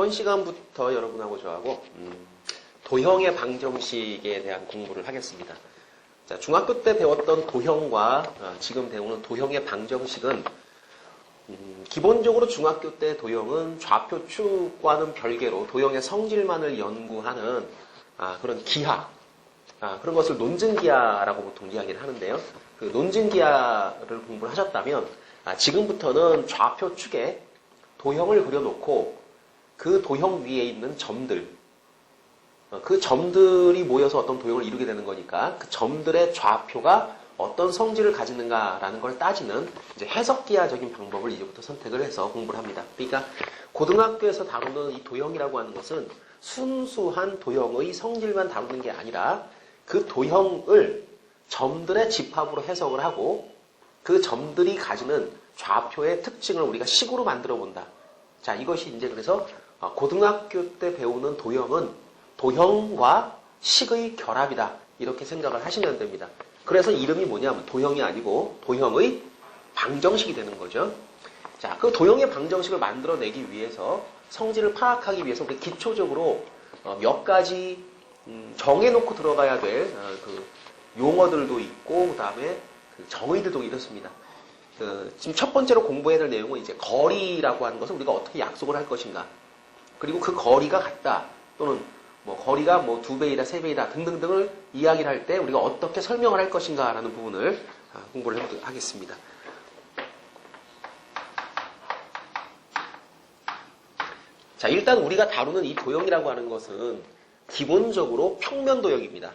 이번 시간부터 여러분하고 저하고 도형의 방정식에 대한 공부를 하겠습니다. 자, 중학교 때 배웠던 도형과 지금 배우는 도형의 방정식은 기본적으로 중학교 때 도형은 좌표축과는 별개로 도형의 성질만을 연구하는 그런 기하, 그런 것을 논증기하라고 보통 이야기를 하는데요. 그 논증기하를 공부를 하셨다면 지금부터는 좌표축에 도형을 그려놓고 그 도형 위에 있는 점들, 그 점들이 모여서 어떤 도형을 이루게 되는 거니까 그 점들의 좌표가 어떤 성질을 가지는가라는 걸 따지는 이제 해석기하적인 방법을 이제부터 선택을 해서 공부를 합니다. 그러니까 고등학교에서 다루는 이 도형이라고 하는 것은 순수한 도형의 성질만 다루는 게 아니라 그 도형을 점들의 집합으로 해석을 하고 그 점들이 가지는 좌표의 특징을 우리가 식으로 만들어 본다. 자, 이것이 이제 그래서 고등학교 때 배우는 도형은 도형과 식의 결합이다. 이렇게 생각을 하시면 됩니다. 그래서 이름이 뭐냐면 도형이 아니고 도형의 방정식이 되는 거죠. 자, 그 도형의 방정식을 만들어내기 위해서 성질을 파악하기 위해서 우리 기초적으로 몇 가지 정해놓고 들어가야 될 그 용어들도 있고 그 다음에 정의들도 이렇습니다. 지금 첫 번째로 공부해야 될 내용은 이제 거리라고 하는 것을 우리가 어떻게 약속을 할 것인가. 그리고 그 거리가 같다. 또는 뭐 거리가 뭐 2배이다, 3배이다 등등등을 이야기를 할 때 우리가 어떻게 설명을 할 것인가라는 부분을 공부를 해보도록 하겠습니다. 자, 일단 우리가 다루는 이 도형이라고 하는 것은 기본적으로 평면 도형입니다.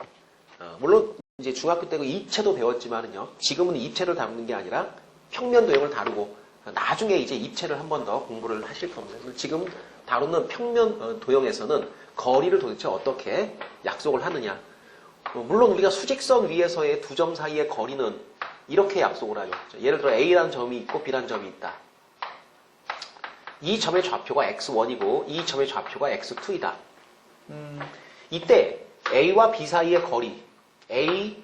물론 이제 중학교 때 그 입체도 배웠지만은요, 지금은 입체를 다루는 게 아니라 평면 도형을 다루고 나중에 이제 입체를 한 번 더 공부를 하실 겁니다. 지금 다루는 평면 도형에서는 거리를 도대체 어떻게 약속을 하느냐. 물론 우리가 수직선 위에서의 두 점 사이의 거리는 이렇게 약속을 하죠. 예를 들어 A라는 점이 있고 B라는 점이 있다. 이 점의 좌표가 x1이고 이 점의 좌표가 x2이다. 이때 A와 B 사이의 거리 A,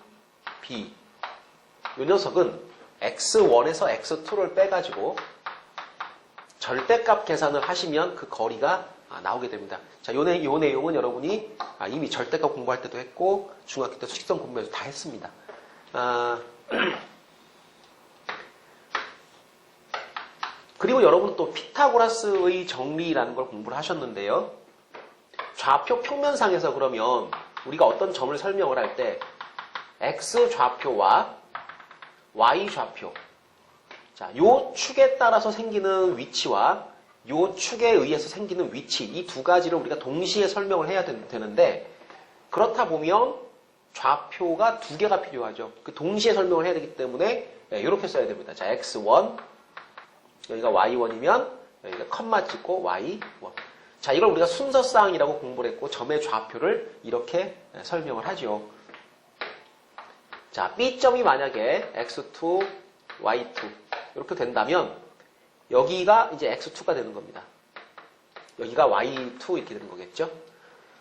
B 이 녀석은 x1에서 x2를 빼가지고 절대값 계산을 하시면 그 거리가 나오게 됩니다. 자, 요 내용은 여러분이 이미 절대값 공부할 때도 했고 중학교 때 수직선 공부해서 다 했습니다. 그리고 여러분 또 피타고라스의 정리라는 걸 공부를 하셨는데요. 좌표 평면상에서 그러면 우리가 어떤 점을 설명을 할 때 x 좌표와 y 좌표, 자, 요 축에 따라서 생기는 위치와 요 축에 의해서 생기는 위치, 이 두 가지를 우리가 동시에 설명을 해야 되는데 그렇다 보면 좌표가 두 개가 필요하죠. 그 동시에 설명을 해야 되기 때문에 이렇게 써야 됩니다. 자, x1 여기가 y1이면 여기가 컴마 찍고 y1. 자, 이걸 우리가 순서쌍이라고 공부를 했고 점의 좌표를 이렇게 설명을 하죠. 자, B점이 만약에 x2, y2 이렇게 된다면 여기가 이제 x2가 되는 겁니다. 여기가 y2 이렇게 되는 거겠죠.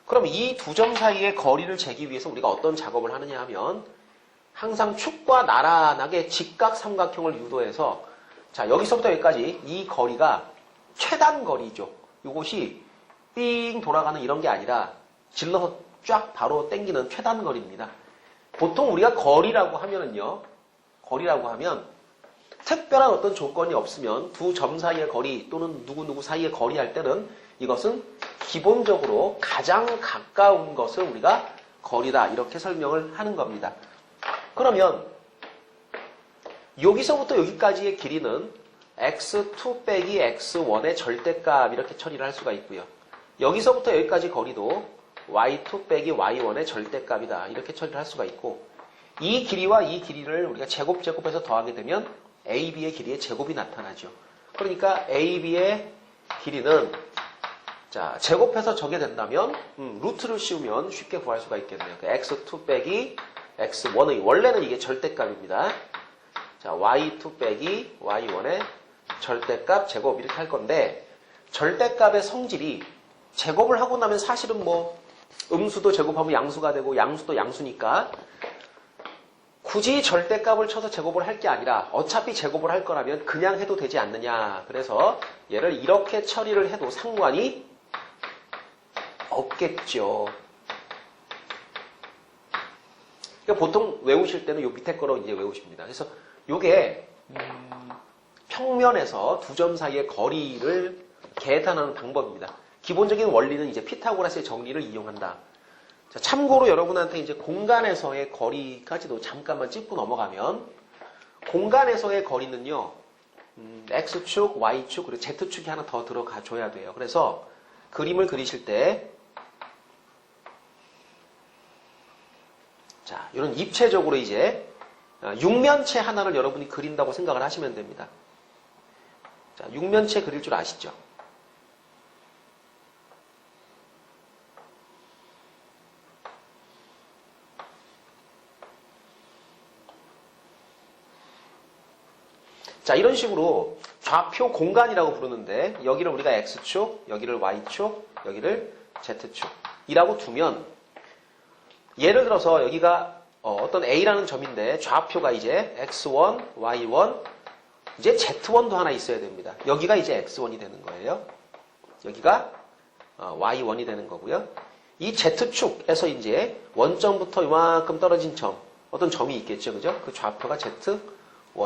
그럼 이 두 점 사이의 거리를 재기 위해서 우리가 어떤 작업을 하느냐 하면 항상 축과 나란하게 직각 삼각형을 유도해서 자, 여기서부터 여기까지 이 거리가 최단 거리죠. 이것이 삥 돌아가는 이런 게 아니라 질러서 쫙 바로 당기는 최단 거리입니다. 보통 우리가 거리라고 하면은요, 거리라고 하면 특별한 어떤 조건이 없으면 두 점 사이의 거리 또는 누구누구 사이의 거리 할 때는 이것은 기본적으로 가장 가까운 것을 우리가 거리다 이렇게 설명을 하는 겁니다. 그러면 여기서부터 여기까지의 길이는 x2 빼기 x1의 절대값 이렇게 처리를 할 수가 있고요. 여기서부터 여기까지 거리도 y2 빼기 y1의 절대값이다 이렇게 처리를 할 수가 있고 이 길이와 이 길이를 우리가 제곱해서 더하게 되면 AB의 길이의 제곱이 나타나죠. 그러니까 AB의 길이는 자, 제곱해서 적게 된다면 루트를 씌우면 쉽게 구할 수가 있겠네요. x2 빼기 x1의 원래는 이게 절대값입니다. 자, y2 빼기 y1의 절대값 제곱 이렇게 할 건데 절대값의 성질이 제곱을 하고 나면 사실은 뭐 음수도 제곱하면 양수가 되고 양수도 양수니까 굳이 절대값을 쳐서 제곱을 할 게 아니라 어차피 제곱을 할 거라면 그냥 해도 되지 않느냐. 그래서 얘를 이렇게 처리를 해도 상관이 없겠죠. 그러니까 보통 외우실 때는 요 밑에 거로 이제 외우십니다. 그래서 요게 평면에서 두 점 사이의 거리를 계산하는 방법입니다. 기본적인 원리는 이제 피타고라스의 정리를 이용한다. 자, 참고로 여러분한테 이제 공간에서의 거리까지도 잠깐만 짚고 넘어가면 공간에서의 거리는요. X축, Y축, 그리고 Z축이 하나 더 들어가 줘야 돼요. 그래서 그림을 그리실 때 자, 이런 입체적으로 이제 육면체 하나를 여러분이 그린다고 생각을 하시면 됩니다. 자, 육면체 그릴 줄 아시죠? 자, 이런 식으로 좌표 공간이라고 부르는데 여기를 우리가 X축, 여기를 Y축, 여기를 Z축이라고 두면 예를 들어서 여기가 어떤 A라는 점인데 좌표가 이제 X1, Y1, 이제 Z1도 하나 있어야 됩니다. 여기가 이제 X1이 되는 거예요. 여기가 Y1이 되는 거고요. 이 Z축에서 이제 원점부터 이만큼 떨어진 점, 어떤 점이 있겠죠. 그죠? 그 좌표가 Z1.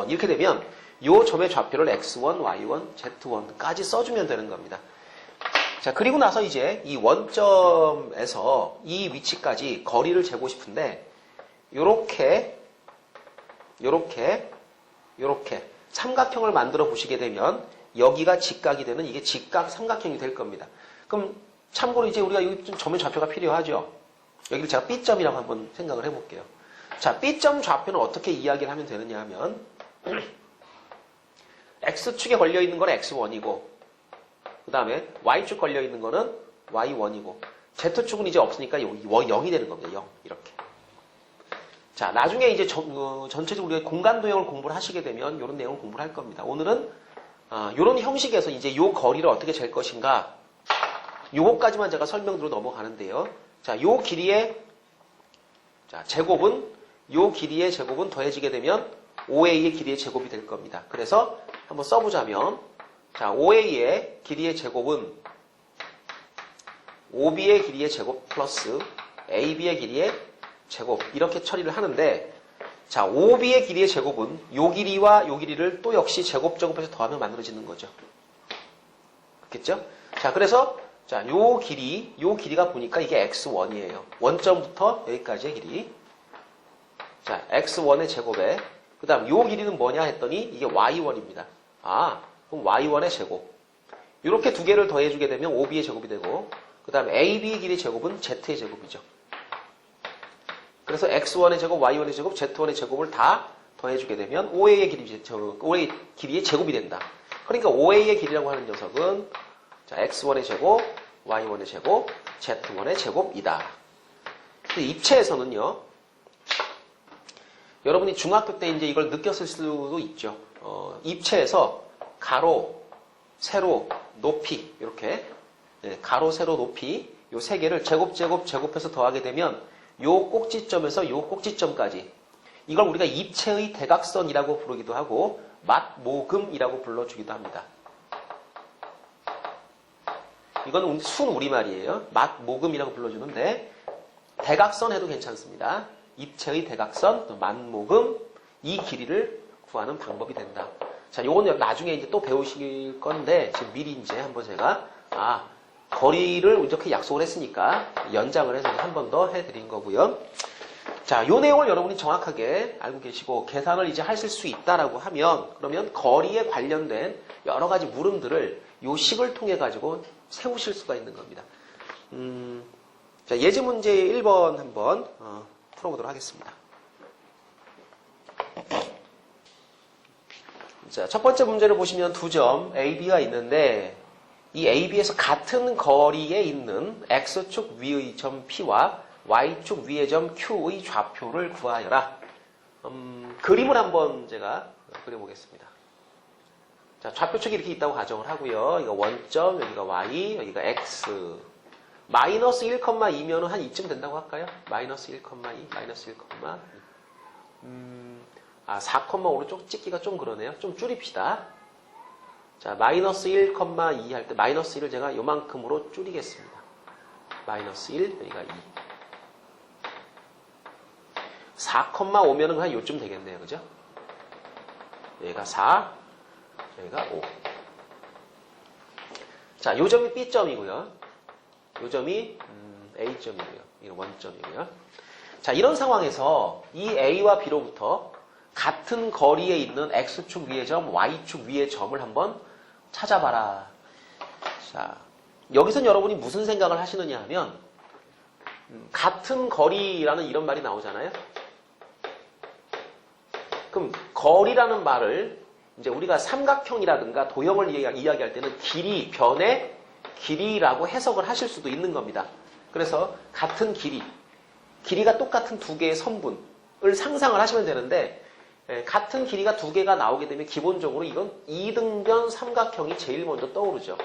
이렇게 되면 이 점의 좌표를 X1, Y1, Z1까지 써주면 되는 겁니다. 자, 그리고 나서 이제 이 원점에서 이 위치까지 거리를 재고 싶은데, 요렇게 삼각형을 만들어 보시게 되면, 여기가 직각이 되는 이게 직각 삼각형이 될 겁니다. 그럼 참고로 이제 우리가 여기 좀 점의 좌표가 필요하죠? 여기를 제가 B점이라고 한번 생각을 해볼게요. 자, B점 좌표는 어떻게 이야기를 하면 되느냐 하면, X축에 걸려있는 건 X1이고, 그 다음에 Y축 걸려있는 거는 Y1이고, Z축은 이제 없으니까 0이 되는 겁니다. 0. 이렇게. 자, 나중에 이제 전체적으로 우리가 공간 도형을 공부를 하시게 되면 이런 내용을 공부를 할 겁니다. 오늘은 이런 형식에서 이제 이 거리를 어떻게 잴 것인가, 요거까지만 제가 설명드려 넘어가는데요. 자, 요 길이의 제곱은, 요 길이의 제곱은 더해지게 되면 OA의 길이의 제곱이 될 겁니다. 그래서 한번 써보자면, 자, OA의 길이의 제곱은 OB의 길이의 제곱 플러스 AB의 길이의 제곱, 이렇게 처리를 하는데, 자, OB의 길이의 제곱은 요 길이와 요 길이를 또 역시 제곱해서 더하면 만들어지는 거죠. 그렇겠죠? 자, 그래서 자, 요 길이가 보니까 이게 X1이에요. 원점부터 여기까지의 길이. 자, X1의 제곱에, 그 다음 요 길이는 뭐냐 했더니 이게 Y1입니다. 그럼 Y1의 제곱. 이렇게 두 개를 더해주게 되면 OB의 제곱이 되고, 그 다음 AB의 길이의 제곱은 Z의 제곱이죠. 그래서 X1의 제곱, Y1의 제곱, Z1의 제곱을 다 더해주게 되면 OA의 길이의 제곱이 된다. 그러니까 OA의 길이라고 하는 녀석은 자, X1의 제곱, Y1의 제곱, Z1의 제곱이다. 근데 입체에서는요, 여러분이 중학교 때 이제 이걸 느꼈을 수도 있죠. 입체에서 가로, 세로, 높이, 이렇게, 가로, 세로, 높이, 요 세 개를 제곱해서 더하게 되면 요 꼭지점에서 요 꼭지점까지, 이걸 우리가 입체의 대각선이라고 부르기도 하고, 맞모금이라고 불러주기도 합니다. 이건 순 우리말이에요. 맞모금이라고 불러주는데, 대각선 해도 괜찮습니다. 입체의 대각선, 맞모금, 이 길이를 구하는 방법이 된다. 자, 요건 나중에 이제 또 배우실 건데, 지금 미리 이제 한번 제가, 거리를 이렇게 약속을 했으니까 연장을 해서 한 번 더 해드린 거고요. 자, 요 내용을 여러분이 정확하게 알고 계시고 계산을 이제 하실 수 있다라고 하면, 그러면 거리에 관련된 여러 가지 물음들을 요 식을 통해 가지고 세우실 수가 있는 겁니다. 자, 예제 문제 1번 한번 풀어보도록 하겠습니다. 자, 첫 번째 문제를 보시면 두 점 A, B가 있는데, 이 A, B에서 같은 거리에 있는 X축 위의 점 P와 Y축 위의 점 Q의 좌표를 구하여라. 그림을 한번 제가 그려보겠습니다. 자, 좌표축이 이렇게 있다고 가정을 하고요. 여기가 원점, 여기가 Y, 여기가 X. 마이너스 1,2면은 한 이쯤 된다고 할까요? 마이너스 1,2, 마이너스 1,2. 4,5로 좀 찍기가 좀 그러네요. 좀 줄입시다. 자, 마이너스 1,2 할 때 마이너스 1을 제가 요만큼으로 줄이겠습니다. 마이너스 1, 여기가 2. 4,5면은 한 요쯤 되겠네요. 그죠? 여기가 4, 여기가 5. 자, 요 점이 B점이고요. 요 점이 A점이고요. 이건 원점이고요. 자, 이런 상황에서 이 A와 B로부터 같은 거리에 있는 X축 위의 점, Y축 위의 점을 한번 찾아봐라. 자, 여기선 여러분이 무슨 생각을 하시느냐 하면 같은 거리라는 이런 말이 나오잖아요. 그럼 거리라는 말을 이제 우리가 삼각형이라든가 도형을 이야기할 때는 길이, 변의 길이라고 해석을 하실 수도 있는 겁니다. 그래서 같은 길이가 똑같은 두 개의 선분을 상상을 하시면 되는데 같은 길이가 두 개가 나오게 되면 기본적으로 이건 이등변 삼각형이 제일 먼저 떠오르죠.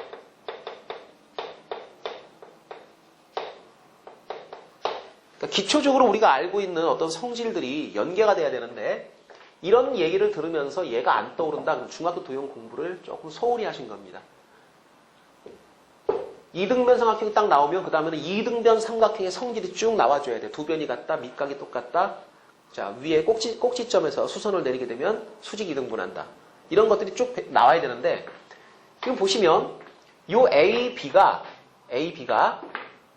그러니까 기초적으로 우리가 알고 있는 어떤 성질들이 연계가 돼야 되는데 이런 얘기를 들으면서 얘가 안 떠오른다. 그럼 중학교 도형 공부를 조금 소홀히 하신 겁니다. 이등변 삼각형이 딱 나오면 그 다음에는 이등변 삼각형의 성질이 쭉 나와줘야 돼. 두 변이 같다. 밑각이 똑같다. 자, 위에 꼭지점에서 수선을 내리게 되면 수직 이등분한다. 이런 것들이 쭉 나와야 되는데 지금 보시면 요 AB가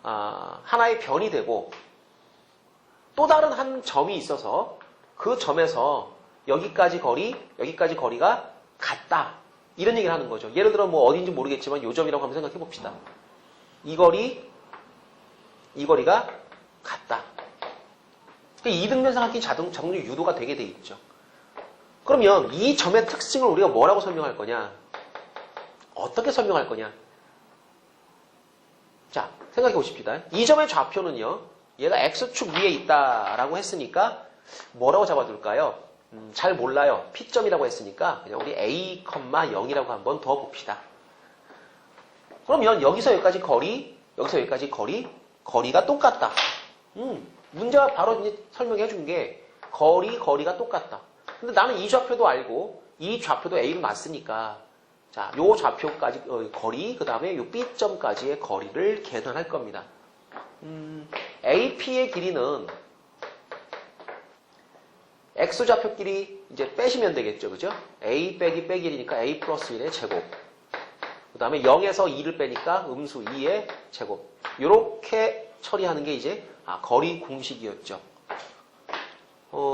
하나의 변이 되고 또 다른 한 점이 있어서 그 점에서 여기까지 거리가 같다. 이런 얘기를 하는 거죠. 예를 들어 뭐 어딘지 모르겠지만 요 점이라고 한번 생각해 봅시다. 이 거리가 같다. 그러니까 이등변 삼각형이 자동적으로 유도가 되게 돼 있죠. 그러면 이 점의 특징을 우리가 뭐라고 설명할 거냐? 어떻게 설명할 거냐? 자, 생각해 보십시다. 이 점의 좌표는요. 얘가 X축 위에 있다라고 했으니까 뭐라고 잡아둘까요? 잘 몰라요. P점이라고 했으니까 그냥 우리 A, 0이라고 한번 더 봅시다. 그러면 여기서 여기까지 거리가 똑같다. 문제가 바로 이제 설명해 준 게 거리가 똑같다. 근데 나는 이 좌표도 알고 이 좌표도 A로 맞으니까 자, 요 좌표까지 거리, 그 다음에 요 B점까지의 거리를 계산할 겁니다. AP의 길이는 X좌표끼리 이제 빼시면 되겠죠. 그죠? A 빼기 1이니까 A 플러스 1의 제곱. 그 다음에 0에서 2를 빼니까 음수 2의 제곱. 요렇게 처리하는 게 이제 거리 공식이었죠.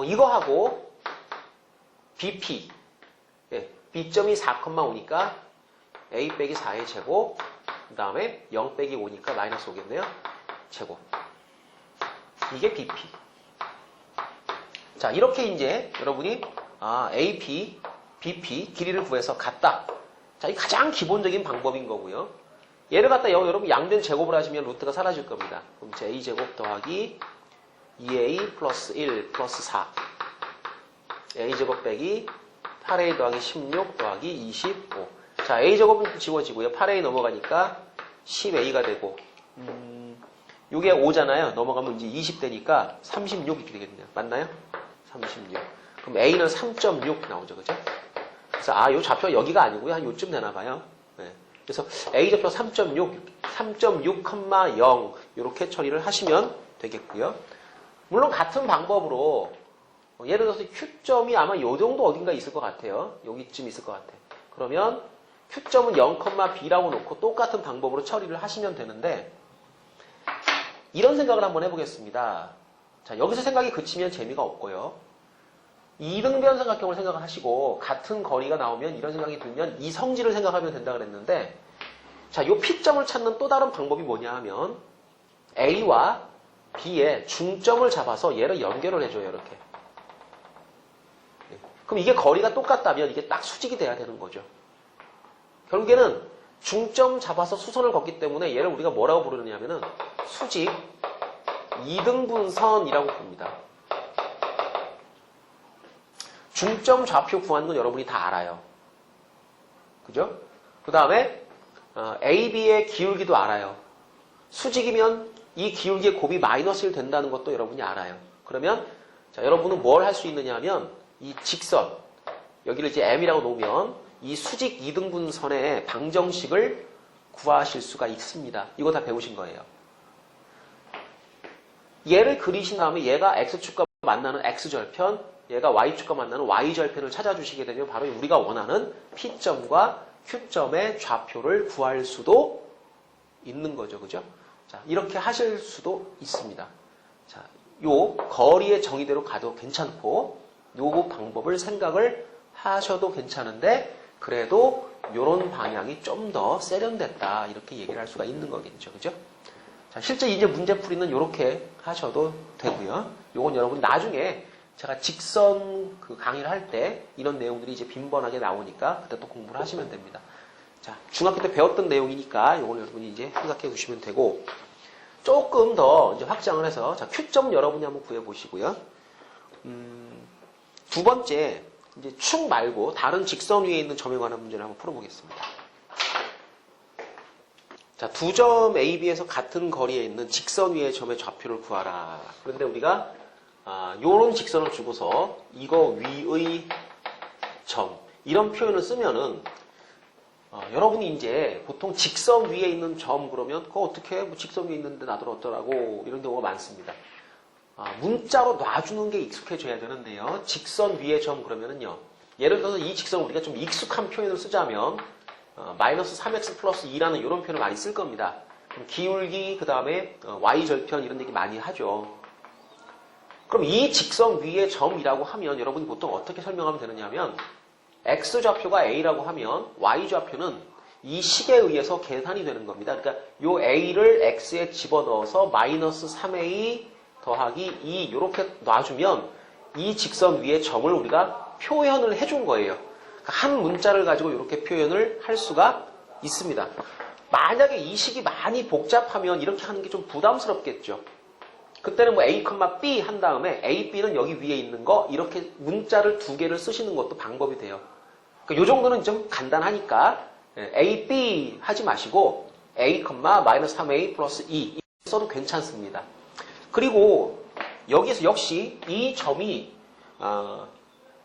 이거하고 BP. 예, B점이 4,5니까 A 빼기 4의 제곱. 그 다음에 0 빼기 5니까 마이너스 5겠네요. 제곱. 이게 BP. 자, 이렇게 이제 여러분이 AP, BP 길이를 구해서 같다. 자, 이 가장 기본적인 방법인 거고요. 얘를 갖다 여러분 양변 제곱을 하시면 루트가 사라질 겁니다. 그럼 이제 A제곱 더하기 2A 플러스 1 플러스 4 A제곱 빼기 8A 더하기 16 더하기 25. 자, A제곱은 지워지고요. 8A 넘어가니까 10A가 되고 요게 5잖아요. 넘어가면 이제 20되니까 36 이렇게 되겠네요. 맞나요? 36. 그럼 A는 3.6 나오죠. 그죠? 그래서 요 좌표가 여기가 아니고요. 한 요쯤 되나 봐요. 네. 그래서 A좌표 3.6,0 이렇게 처리를 하시면 되겠고요. 물론 같은 방법으로 예를 들어서 Q점이 아마 요 정도 어딘가 있을 것 같아요. 여기쯤 있을 것 같아. 그러면 Q점은 0,B라고 놓고 똑같은 방법으로 처리를 하시면 되는데 이런 생각을 한번 해보겠습니다. 자, 여기서 생각이 그치면 재미가 없고요. 이등변 삼각형을 생각을 하시고 같은 거리가 나오면 이런 생각이 들면 이 성질을 생각하면 된다 그랬는데 자, 요 P점을 찾는 또 다른 방법이 뭐냐 하면 A와 B의 중점을 잡아서 얘를 연결을 해줘요. 이렇게. 그럼 이게 거리가 똑같다면 이게 딱 수직이 돼야 되는 거죠. 결국에는 중점 잡아서 수선을 걷기 때문에 얘를 우리가 뭐라고 부르느냐면은 수직 이등분선이라고 부릅니다. 중점 좌표 구하는 건 여러분이 다 알아요. 그죠? 그 다음에 AB의 기울기도 알아요. 수직이면 이 기울기의 곱이 마이너스 1 된다는 것도 여러분이 알아요. 그러면 자, 여러분은 뭘 할 수 있느냐 하면 이 직선, 여기를 이제 M이라고 놓으면 이 수직 이등분선의 방정식을 구하실 수가 있습니다. 이거 다 배우신 거예요. 얘를 그리신 다음에 얘가 x축과 만나는 x절편, 얘가 y축과 만나는 y절편을 찾아주시게 되면 바로 우리가 원하는 P점과 Q점의 좌표를 구할 수도 있는 거죠. 그죠? 자, 이렇게 하실 수도 있습니다. 자, 요 거리의 정의대로 가도 괜찮고, 요 방법을 생각을 하셔도 괜찮은데, 그래도 요런 방향이 좀 더 세련됐다. 이렇게 얘기를 할 수가 있는 거겠죠. 그죠? 자, 실제 이제 문제풀이는 이렇게 하셔도 되고요. 요건 여러분 나중에 제가 직선 그 강의를 할 때 이런 내용들이 이제 빈번하게 나오니까 그때 또 공부를 하시면 됩니다. 자, 중학교 때 배웠던 내용이니까 요걸 여러분이 이제 생각해 주시면 되고, 조금 더 이제 확장을 해서, 자, Q점 여러분이 한번 구해 보시고요. 두 번째, 이제 축 말고 다른 직선 위에 있는 점에 관한 문제를 한번 풀어보겠습니다. 자, 두 점 A, B에서 같은 거리에 있는 직선 위의 점의 좌표를 구하라. 그런데 우리가 요런 직선을 주고서 이거 위의 점, 이런 표현을 쓰면은 여러분이 이제 보통 직선 위에 있는 점 그러면 그거 어떻게 뭐 직선 위에 있는데 나들 어쩌라고 이런 경우가 많습니다. 문자로 놔주는 게 익숙해져야 되는데요. 직선 위의 점 그러면은요. 예를 들어서 이 직선 우리가 좀 익숙한 표현을 쓰자면 마이너스 3x 플러스 2라는 이런 표현을 많이 쓸 겁니다. 그럼 기울기 그 다음에 y절편 이런 얘기 많이 하죠. 그럼 이 직선 위의 점이라고 하면 여러분이 보통 어떻게 설명하면 되느냐 하면 x좌표가 a라고 하면 y좌표는 이 식에 의해서 계산이 되는 겁니다. 그러니까 요 a를 x에 집어넣어서 마이너스 3a 더하기 2 이렇게 놔주면 이 직선 위의 점을 우리가 표현을 해준 거예요. 그러니까 한 문자를 가지고 이렇게 표현을 할 수가 있습니다. 만약에 이 식이 많이 복잡하면 이렇게 하는 게 좀 부담스럽겠죠. 그때는 뭐 A, B 한 다음에 A, B는 여기 위에 있는 거 이렇게 문자를 두 개를 쓰시는 것도 방법이 돼요. 그러니까 요 정도는 좀 간단하니까 A, B 하지 마시고 A, 마이너스 3A 플러스 2 써도 괜찮습니다. 그리고 여기서 역시 이 점이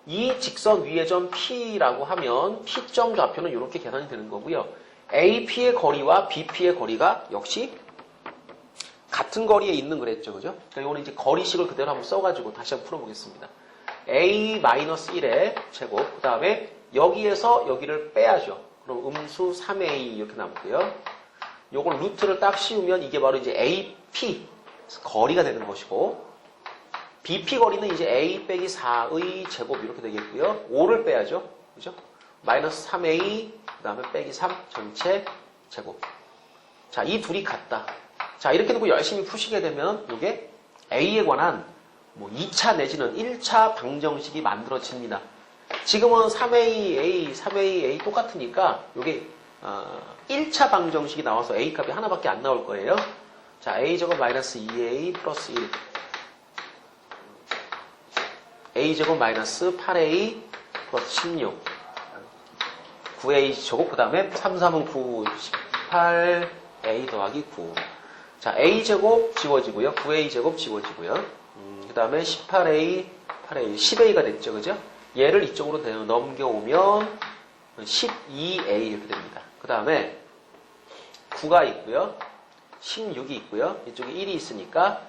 이 직선 위의 점 P라고 하면 P점 좌표는 이렇게 계산이 되는 거고요. AP의 거리와 BP의 거리가 역시 같은 거리에 있는 그랬죠. 그죠? 그러니까 이거는 이제 거리식을 그대로 한번 써가지고 다시 한번 풀어보겠습니다. A-1의 제곱, 그 다음에 여기에서 여기를 빼야죠. 그럼 음수 3A 이렇게 남고요. 요걸 루트를 딱 씌우면 이게 바로 이제 AP 거리가 되는 것이고, BP 거리는 이제 A 빼기 4의 제곱 이렇게 되겠고요. 5를 빼야죠. 그죠? 마이너스 3A, 그 다음에 빼기 3 전체 제곱. 자, 이 둘이 같다. 자, 이렇게 놓고 열심히 푸시게 되면 이게 A에 관한 뭐 2차 내지는 1차 방정식이 만들어집니다. 지금은 3AA, 3AA 똑같으니까 이게 1차 방정식이 나와서 A 값이 하나밖에 안 나올 거예요. 자, A제곱 마이너스 2A 플러스 1 A제곱 마이너스 8A 플러스 16 9A 제곱 그 다음에 3, 3은 9, 18A 더하기 9 자, A제곱 지워지고요. 9A제곱 지워지고요. 그 다음에 18A, 8A, 10A가 됐죠. 그죠? 얘를 이쪽으로 넘겨오면 12A 이렇게 됩니다. 그 다음에 9가 있고요. 16이 있고요. 이쪽에 1이 있으니까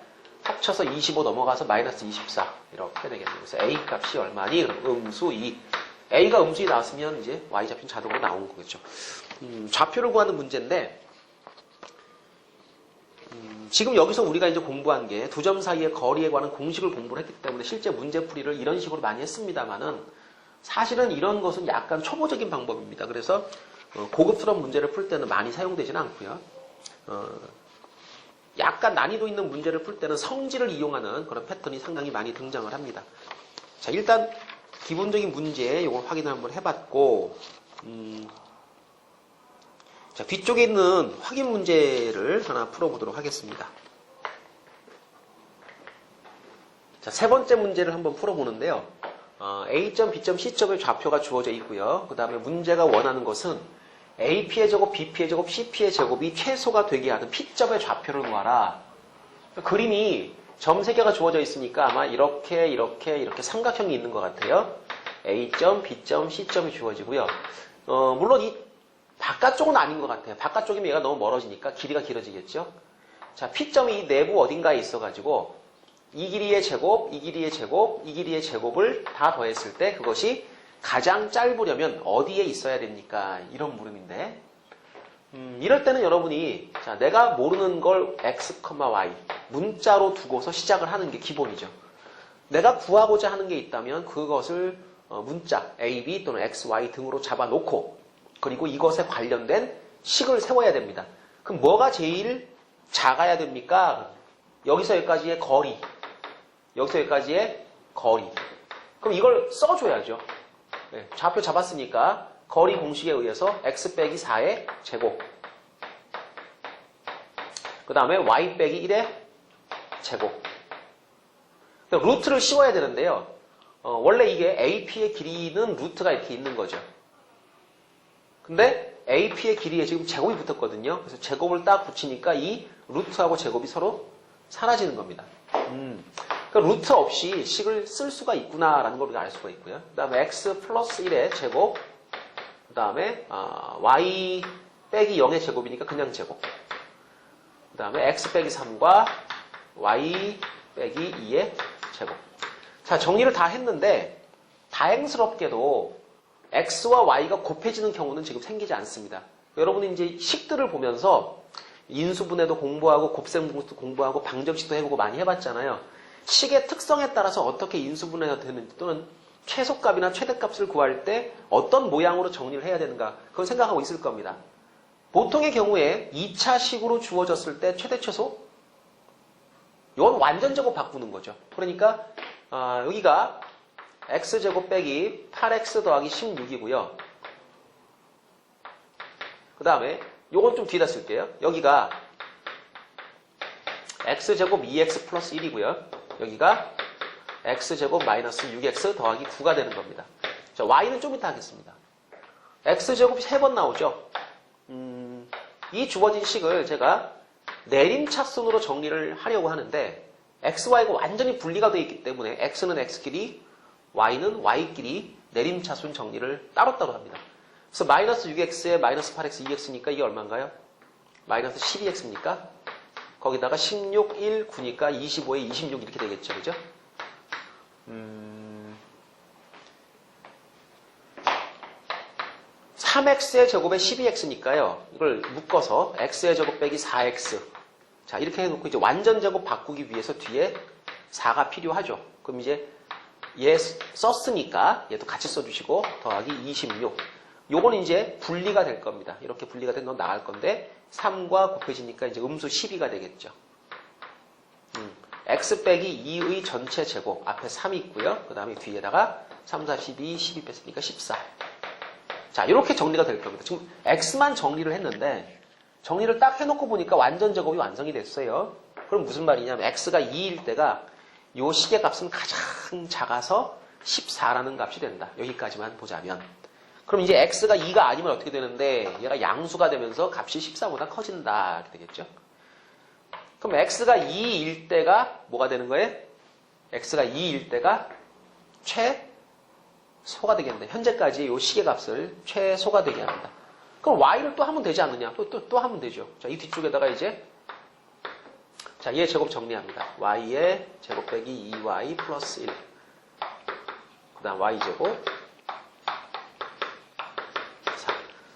합쳐서 25 넘어가서 마이너스 24 이렇게 되겠네요. 그래서 A 값이 얼마니? 음수 2. A가 음수 2 나왔으면 이제 Y좌표는 자동으로 나온 거겠죠. 좌표를 구하는 문제인데 지금 여기서 우리가 이제 공부한 게 두 점 사이의 거리에 관한 공식을 공부를 했기 때문에 실제 문제풀이를 이런 식으로 많이 했습니다만은 사실은 이런 것은 약간 초보적인 방법입니다. 그래서 고급스러운 문제를 풀 때는 많이 사용되지는 않고요. 약간 난이도 있는 문제를 풀 때는 성질을 이용하는 그런 패턴이 상당히 많이 등장을 합니다. 자, 일단 기본적인 문제 이걸 확인을 한번 해봤고 자, 뒤쪽에 있는 확인 문제를 하나 풀어보도록 하겠습니다. 자, 세 번째 문제를 한번 풀어보는데요. A점, B점, C점의 좌표가 주어져 있고요. 그 다음에 문제가 원하는 것은 AP의 제곱, BP의 제곱, CP의 제곱이 최소가 되게 하는 P점의 좌표를 구하라. 그림이 점 3개가 주어져 있으니까 아마 이렇게 삼각형이 있는 것 같아요. A점, B점, C점이 주어지고요. 물론 이 바깥쪽은 아닌 것 같아요. 바깥쪽이면 얘가 너무 멀어지니까 길이가 길어지겠죠. 자, P점이 이 내부 어딘가에 있어가지고 이 길이의 제곱, 이 길이의 제곱, 이 길이의 제곱을 다 더했을 때 그것이 가장 짧으려면 어디에 있어야 됩니까? 이런 물음인데 이럴 때는 여러분이 자, 내가 모르는 걸 x, y 문자로 두고서 시작을 하는 게 기본이죠. 내가 구하고자 하는 게 있다면 그것을 문자 a, b 또는 x, y 등으로 잡아놓고 그리고 이것에 관련된 식을 세워야 됩니다. 그럼 뭐가 제일 작아야 됩니까? 여기서 여기까지의 거리, 여기서 여기까지의 거리. 그럼 이걸 써줘야죠. 네, 좌표 잡았으니까 거리 공식에 의해서 x 빼기 4의 제곱 그 다음에 y 빼기 1의 제곱 루트를 씌워야 되는데요. 원래 이게 AP의 길이는 루트가 이렇게 있는 거죠. 근데 AP의 길이에 지금 제곱이 붙었거든요. 그래서 제곱을 딱 붙이니까 이 루트하고 제곱이 서로 사라지는 겁니다. 그러니까 루트 없이 식을 쓸 수가 있구나라는 걸 우리가 알 수가 있고요. 그 다음에 x 플러스 1의 제곱 그 다음에 y 빼기 0의 제곱이니까 그냥 제곱 그 다음에 x 빼기 3과 y 빼기 2의 제곱. 자, 정리를 다 했는데 다행스럽게도 x와 y가 곱해지는 경우는 지금 생기지 않습니다. 여러분이 이제 식들을 보면서 인수분해도 공부하고 곱셈분수도 공부하고 방정식도 해보고 많이 해봤잖아요. 식의 특성에 따라서 어떻게 인수분해가 되는지 또는 최소값이나 최대값을 구할 때 어떤 모양으로 정리를 해야 되는가 그걸 생각하고 있을 겁니다. 보통의 경우에 2차 식으로 주어졌을 때 최대 최소 이건 완전제곱 바꾸는 거죠. 그러니까 여기가 x제곱 빼기 8x 더하기 16이고요. 그 다음에 요건 좀 뒤에다 쓸게요. 여기가 x제곱 2x 플러스 1이고요. 여기가 x제곱 마이너스 6x 더하기 9가 되는 겁니다. 자, y는 좀 이따 하겠습니다. x제곱이 3번 나오죠. 이 주어진 식을 제가 내림차순으로 정리를 하려고 하는데 x, y가 완전히 분리가 되어 있기 때문에 x는 x끼리, y는 y끼리 내림차순 정리를 따로따로 합니다. 그래서 마이너스 6x에 마이너스 8x, 2x니까 이게 얼마인가요? 마이너스 12x입니까? 거기다가 16, 1, 9니까 25에 26 이렇게 되겠죠. 그죠? 3x의 제곱에 12x니까요. 이걸 묶어서 x의 제곱 빼기 4x. 자, 이렇게 해놓고 이제 완전 제곱 바꾸기 위해서 뒤에 4가 필요하죠. 그럼 이제 얘 썼으니까 얘도 같이 써주시고 더하기 26. 요건 이제 분리가 될 겁니다. 이렇게 분리가 된 건 나갈 건데 3과 곱해지니까 이제 음수 12가 되겠죠. x 빼기 2의 전체 제곱 앞에 3이 있고요. 그 다음에 뒤에다가 3, 4, 12, 12 뺐으니까 14. 자, 이렇게 정리가 될 겁니다. 지금 x만 정리를 했는데 정리를 딱 해놓고 보니까 완전 제곱이 완성이 됐어요. 그럼 무슨 말이냐면 x가 2일 때가 요 식의 값은 가장 작아서 14라는 값이 된다. 여기까지만 보자면. 그럼 이제 x가 2가 아니면 어떻게 되는데 얘가 양수가 되면서 값이 14보다 커진다. 이렇게 되겠죠. 그럼 x가 2일 때가 뭐가 되는 거예요? x가 2일 때가 최소가 되겠네. 현재까지 요 식의 값을 최소가 되게 합니다. 그럼 y를 또 하면 되지 않느냐? 또 하면 되죠. 자, 이 뒤쪽에다가 이제 자, 얘 제곱 정리합니다. y의 제곱 빼기 2y 플러스 1. 그 다음 y제곱.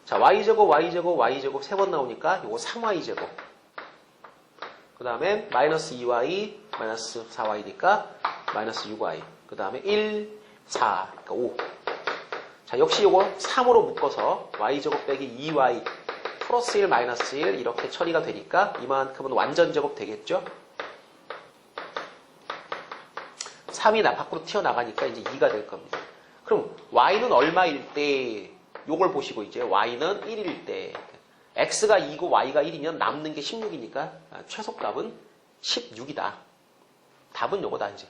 자, y제곱, y제곱, y제곱 3번 나오니까 요거 3y제곱. 그 다음에 마이너스 2y, 마이너스 4y니까 마이너스 6y. 그 다음에 1, 4, 그러니까 5. 자, 역시 요거 3으로 묶어서 y제곱 빼기 2y 플러스 1, 마이너스 1 이렇게 처리가 되니까 이만큼은 완전 제곱 되겠죠? 3이 밖으로 튀어나가니까 이제 2가 될 겁니다. 그럼 y는 얼마일 때 요걸 보시고 이제 y는 1일 때 x가 2고 y가 1이면 남는 게 16이니까 최소값은 16이다. 답은 요거다 이제.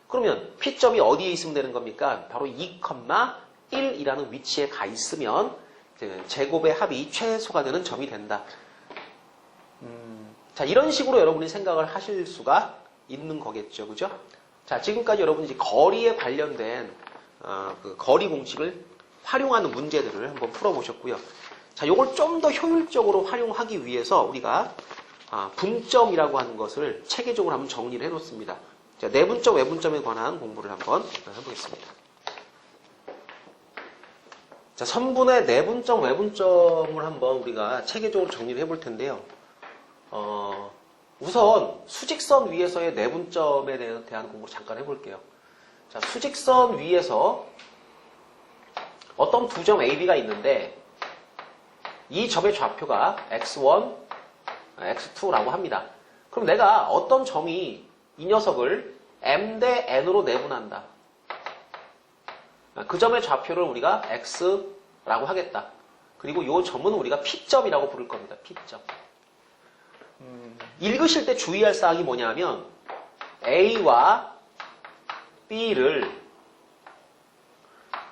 그러면 P점이 어디에 있으면 되는 겁니까? 바로 2,1이라는 위치에 가 있으면 제곱의 합이 최소가 되는 점이 된다. 자, 이런 식으로 여러분이 생각을 하실 수가 있는 거겠죠. 그죠? 자, 지금까지 여러분이 이제 거리에 관련된 그 거리 공식을 활용하는 문제들을 한번 풀어보셨고요. 자, 요걸 좀 더 효율적으로 활용하기 위해서 우리가 분점이라고 하는 것을 체계적으로 한번 정리를 해놓습니다. 자, 내분점, 외분점에 관한 공부를 한번 해보겠습니다. 자, 선분의 내분점, 외분점을 한번 우리가 체계적으로 정리를 해볼 텐데요. 우선 수직선 위에서의 내분점에 대한 공부를 잠깐 해볼게요. 자, 수직선 위에서 어떤 두 점 A, B가 있는데 이 점의 좌표가 x1, x2라고 합니다. 그럼 내가 어떤 점이 이 녀석을 m 대 n으로 내분한다. 그 점의 좌표를 우리가 x라고 하겠다. 그리고 이 점은 우리가 P점이라고 부를 겁니다. P점. 읽으실 때 주의할 사항이 뭐냐면 A와 B를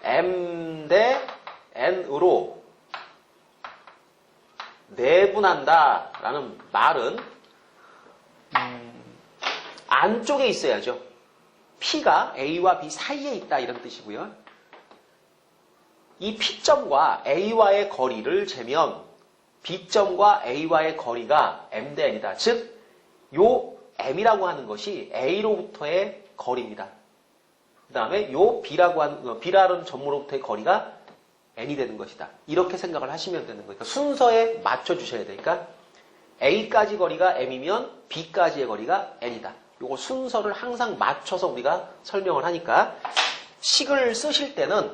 M 대 N으로 내분한다 라는 말은 안쪽에 있어야죠. P가 A와 B 사이에 있다 이런 뜻이고요. 이 P점과 A와의 거리를 재면 B점과 A와의 거리가 M 대 N이다. 즉, 요 M이라고 하는 것이 A로부터의 거리입니다. 그 다음에 요 B라는 점으로부터의 거리가 N이 되는 것이다. 이렇게 생각을 하시면 되는 거니까 순서에 맞춰주셔야 되니까 A까지 거리가 M이면 B까지의 거리가 N이다. 요거 순서를 항상 맞춰서 우리가 설명을 하니까 식을 쓰실 때는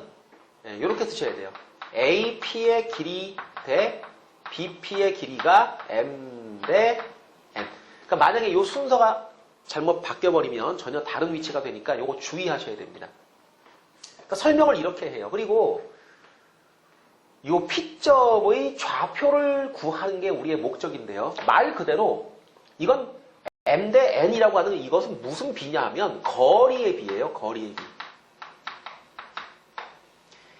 이렇게 쓰셔야 돼요. AP의 길이 대 BP의 길이가 M 대 N. 그러니까 만약에 이 순서가 잘못 바뀌어버리면 전혀 다른 위치가 되니까 이거 주의하셔야 됩니다. 그러니까 설명을 이렇게 해요. 그리고 이 P점의 좌표를 구하는 게 우리의 목적인데요. 말 그대로 이건 M 대 N이라고 하는 이것은 무슨 비냐 하면 거리의 비예요. 거리의 비.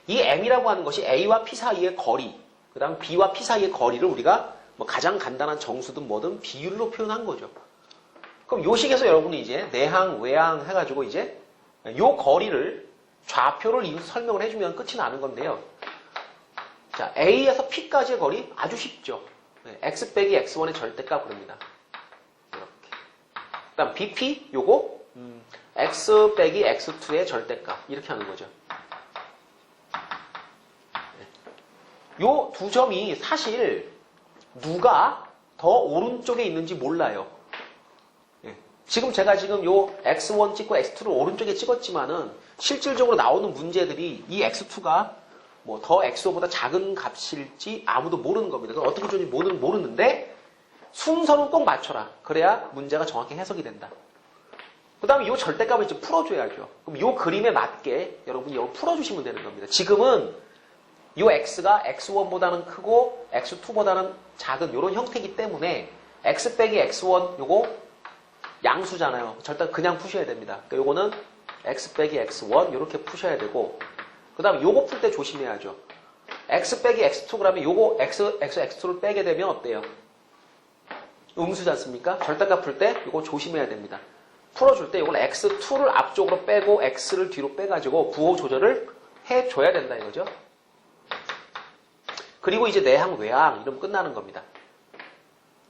이 M이라고 하는 것이 A와 P 사이의 거리, 그 다음 B와 P 사이의 거리를 우리가 뭐 가장 간단한 정수든 뭐든 비율로 표현한 거죠. 그럼 요 식에서 여러분이 이제 내항, 외항 해가지고 이제 요 거리를 좌표를 이용해서 설명을 해주면 끝이 나는 건데요. 자, A에서 P까지의 거리 아주 쉽죠. X 빼기 X1의 절대값 그럽니다. 이렇게. 그 다음 BP 요거 X 빼기 X2의 절대값 이렇게 하는 거죠. 요 두 점이 사실 누가 더 오른쪽에 있는지 몰라요. 지금 제가 요 X1 찍고 X2를 오른쪽에 찍었지만은 실질적으로 나오는 문제들이 이 X2가 뭐 더 X5보다 작은 값일지 아무도 모르는 겁니다. 그럼 어떻게 줄지 모르는데 순서는 꼭 맞춰라. 그래야 문제가 정확히 해석이 된다. 그 다음에 요 절대값을 이제 풀어줘야죠. 그럼 요 그림에 맞게 여러분이 이걸 풀어주시면 되는 겁니다. 지금은 요 X가 X1보다는 크고 X2보다는 작은 이런 형태이기 때문에 X 빼기 X1 요거 양수잖아요. 절대 그냥 푸셔야 됩니다. 그러니까 요거는 X 빼기 X1 이렇게 푸셔야 되고 그 다음에 요거 풀 때 조심해야죠. X 빼기 X2 그러면 요거 X2를 빼게 되면 어때요? 음수지 않습니까? 절대값 풀 때 요거 조심해야 됩니다. 풀어줄 때 요건 X2를 앞쪽으로 빼고 X를 뒤로 빼가지고 부호 조절을 해줘야 된다 이거죠. 그리고 이제 내항, 외항 이러면 끝나는 겁니다.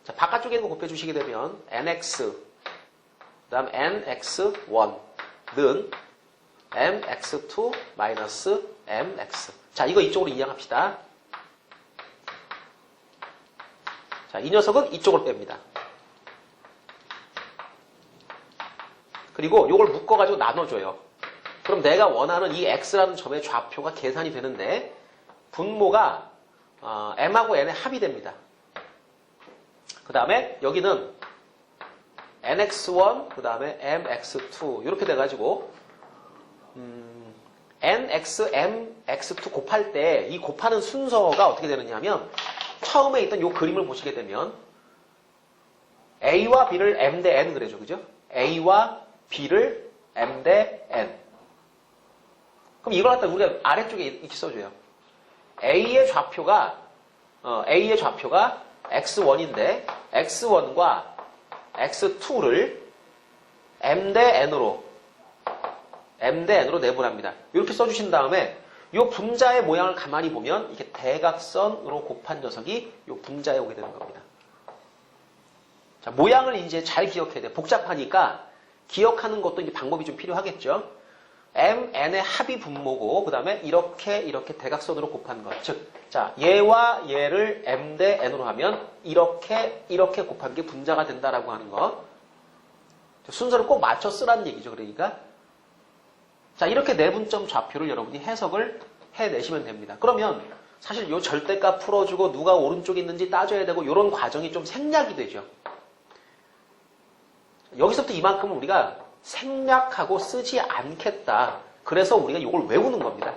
자, 바깥쪽에 있는 거 곱해주시게 되면 nx, 그 다음 nx1는 mx2 마이너스 mx. 자, 이거 이쪽으로 이항합시다. 자, 이 녀석은 이쪽으로 뺍니다. 그리고 이걸 묶어가지고 나눠줘요. 그럼 내가 원하는 이 x라는 점의 좌표가 계산이 되는데 분모가 m하고 n의 합이 됩니다. 그 다음에 여기는 nx1, 그 다음에 mx2 이렇게 돼가지고 nx, mx2 곱할 때 이 곱하는 순서가 어떻게 되느냐 하면 처음에 있던 이 그림을 보시게 되면 a와 b를 m 대 n 그래죠. 그죠? a와 b를 m 대 n. 그럼 이걸 갖다 우리가 아래쪽에 이렇게 써줘요. A의 좌표가 X1인데 X1과 X2를 M 대 N으로 내분합니다. 이렇게 써주신 다음에 이 분자의 모양을 가만히 보면 이렇게 대각선으로 곱한 녀석이 이 분자에 오게 되는 겁니다. 자, 모양을 이제 잘 기억해야 돼요. 복잡하니까 기억하는 것도 이제 방법이 좀 필요하겠죠. m, n의 합이 분모고 그 다음에 이렇게 대각선으로 곱한 것. 즉, 자 얘와 얘를 m 대 n으로 하면 이렇게 곱한 게 분자가 된다라고 하는 거. 순서를 꼭 맞춰 쓰라는 얘기죠. 그러니까 자 이렇게 내분점 좌표를 여러분이 해석을 해내시면 됩니다. 그러면 사실 요 절대값 풀어주고 누가 오른쪽에 있는지 따져야 되고 이런 과정이 좀 생략이 되죠. 여기서부터 이만큼은 우리가 생략하고 쓰지 않겠다. 그래서 우리가 이걸 외우는 겁니다.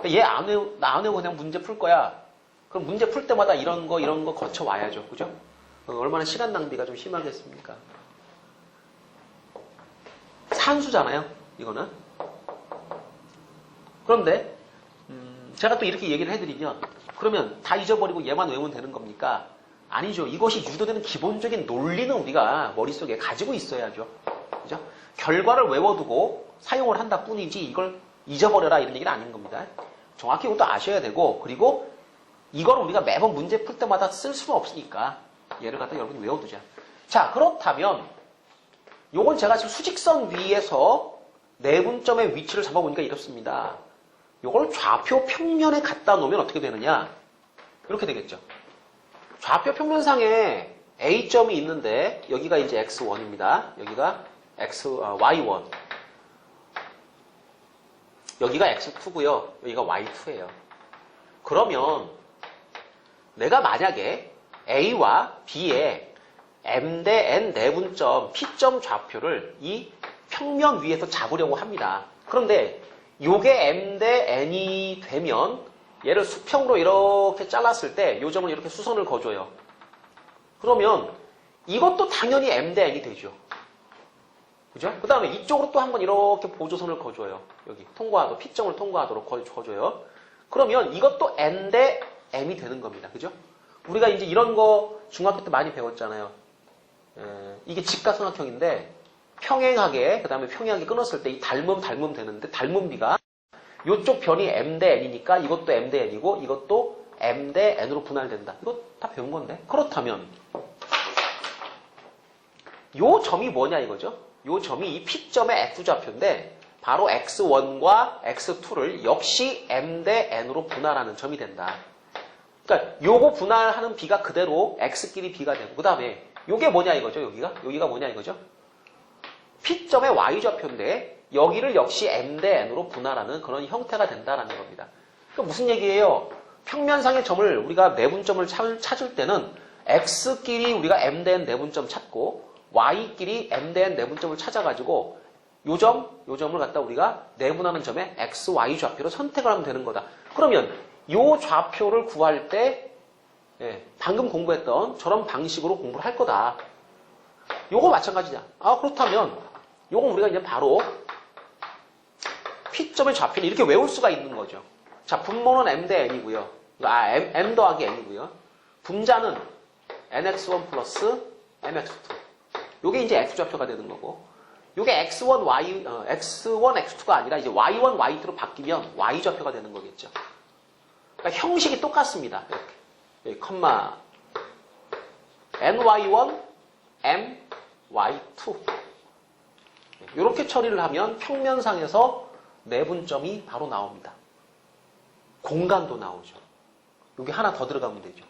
얘 안 외우고 그냥 문제 풀 거야. 그럼 문제 풀 때마다 이런 거 거쳐 와야죠. 그죠? 얼마나 시간 낭비가 좀 심하겠습니까? 산수잖아요. 이거는. 그런데 제가 또 이렇게 얘기를 해드리면 그러면 다 잊어버리고 얘만 외우면 되는 겁니까? 아니죠. 이것이 유도되는 기본적인 논리는 우리가 머릿속에 가지고 있어야죠. 그죠? 결과를 외워두고 사용을 한다 뿐이지 이걸 잊어버려라 이런 얘기는 아닌 겁니다. 정확히 이것도 아셔야 되고 그리고 이걸 우리가 매번 문제 풀 때마다 쓸 수는 없으니까 얘를 갖다 여러분이 외워두자. 자 그렇다면 요건 제가 지금 수직선 위에서 내분점의 위치를 잡아보니까 이렇습니다. 요걸 좌표 평면에 갖다 놓으면 어떻게 되느냐? 이렇게 되겠죠. 좌표 평면상에 A점이 있는데 여기가 이제 X1입니다. 여기가 Y1. 여기가 X2고요. 여기가 Y2예요. 그러면 내가 만약에 A와 B의 M 대 N 내분점 P점 좌표를 이 평면 위에서 잡으려고 합니다. 그런데 요게 M 대 N이 되면 얘를 수평으로 이렇게 잘랐을 때 요 점을 이렇게 수선을 거줘요. 그러면 이것도 당연히 M 대 N이 되죠. 그죠? 그 다음에 이쪽으로 또 한번 이렇게 보조선을 거줘요. 여기 통과하도록 P점을 통과하도록 거줘요. 그러면 이것도 N 대 M이 되는 겁니다. 그죠? 우리가 이제 이런 거 중학교 때 많이 배웠잖아요. 이게 직각삼각형인데 평행하게 그 다음에 평행하게 끊었을 때 이 닮음 되는데 닮음 비가 이쪽 변이 M 대 N이니까 이것도 M 대 N이고 이것도 M 대 N으로 분할된다. 이거 다 배운 건데. 그렇다면 요 점이 뭐냐 이거죠. 요 점이 이 P점의 F좌표인데 바로 X1과 X2를 역시 M 대 N으로 분할하는 점이 된다. 그러니까 요거 분할하는 비가 그대로 X끼리 비가 되고 그 다음에 요게 뭐냐 이거죠. 여기가 뭐냐 이거죠. P점의 Y좌표인데 여기를 역시 M 대 N으로 분할하는 그런 형태가 된다라는 겁니다. 그러니까 무슨 얘기예요? 평면상의 점을 우리가 내분점을 찾을 때는 X끼리 우리가 M 대 N 내분점 찾고 Y끼리 M 대 N 내분점을 찾아가지고 요 점을 갖다 우리가 내분하는 점에 X, Y 좌표로 선택을 하면 되는 거다. 그러면 요 좌표를 구할 때 방금 공부했던 저런 방식으로 공부를 할 거다. 요거 마찬가지냐? 그렇다면 요건 우리가 이제 바로 P점의 좌표는 이렇게 외울 수가 있는 거죠. 자, 분모는 M 대 N이고요. M 더하기 N이고요. 분자는 NX1 플러스 MX2. 요게 이제 X좌표가 되는 거고, 요게 X1, X2가 아니라 이제 Y1, Y2로 바뀌면 Y좌표가 되는 거겠죠. 그러니까 형식이 똑같습니다. 이렇게. 여기 컴마 NY1, MY2. 이렇게 처리를 하면 평면상에서 내분점이 바로 나옵니다. 공간도 나오죠. 여기 하나 더 들어가면 되죠.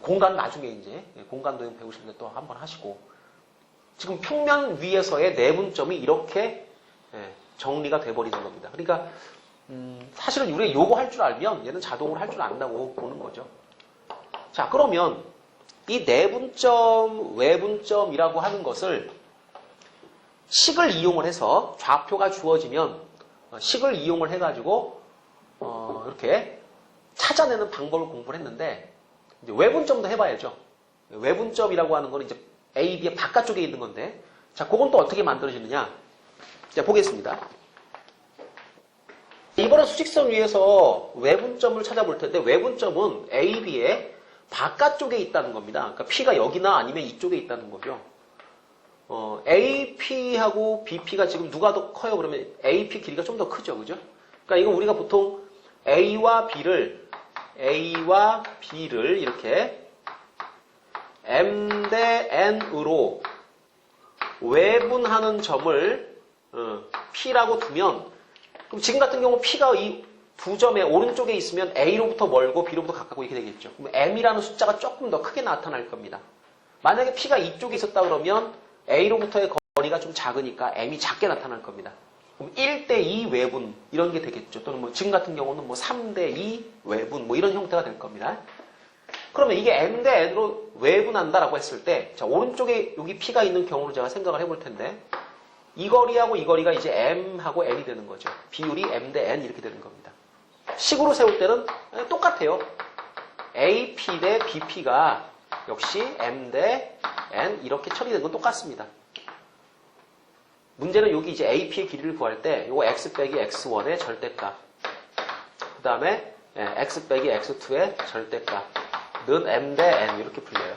공간 나중에 이제 공간도 배우실 때 또 한번 하시고 지금 평면 위에서의 내분점이 이렇게 정리가 돼버리는 겁니다. 그러니까 사실은 우리가 요거 할 줄 알면 얘는 자동으로 할 줄 안다고 보는 거죠. 자, 그러면 이 내분점, 외분점이라고 하는 것을 식을 이용을 해서 좌표가 주어지면 식을 이용을 해가지고 이렇게 찾아내는 방법을 공부를 했는데 이제 외분점도 해봐야죠. 외분점이라고 하는 거는 이제 A, B의 바깥쪽에 있는 건데 자, 그건 또 어떻게 만들어지느냐? 자, 보겠습니다. 이번에 수직선 위에서 외분점을 찾아볼 텐데 외분점은 A, B의 바깥쪽에 있다는 겁니다. 그러니까 P가 여기나 아니면 이쪽에 있다는 거죠. AP하고 BP가 지금 누가 더 커요? 그러면 AP 길이가 좀 더 크죠. 그죠? 그러니까 이건 우리가 보통 A와 B를 이렇게 M 대 N으로 외분하는 점을 P라고 두면 그럼 지금 같은 경우 P가 이 두 점의 오른쪽에 있으면 A로부터 멀고 B로부터 가깝고 이렇게 되겠죠. 그럼 M이라는 숫자가 조금 더 크게 나타날 겁니다. 만약에 P가 이쪽에 있었다 그러면 A로부터의 거리가 좀 작으니까 M이 작게 나타날 겁니다. 그럼 1대2 외분 이런 게 되겠죠. 또는 뭐 지금 같은 경우는 뭐 3대2 외분 뭐 이런 형태가 될 겁니다. 그러면 이게 M 대 N으로 외분한다라고 했을 때 자, 오른쪽에 여기 P가 있는 경우로 제가 생각을 해볼 텐데 이 거리하고 이 거리가 이제 M하고 N이 되는 거죠. 비율이 M 대 N 이렇게 되는 겁니다. 식으로 세울 때는 똑같아요. AP 대 BP가 역시 M 대 N 이렇게 처리되는 건 똑같습니다. 문제는 여기 이제 AP의 길이를 구할 때 요거 X 빼기 X1의 절대값 그 다음에 X 빼기 X2의 절대값는 M 대 N 이렇게 풀려요.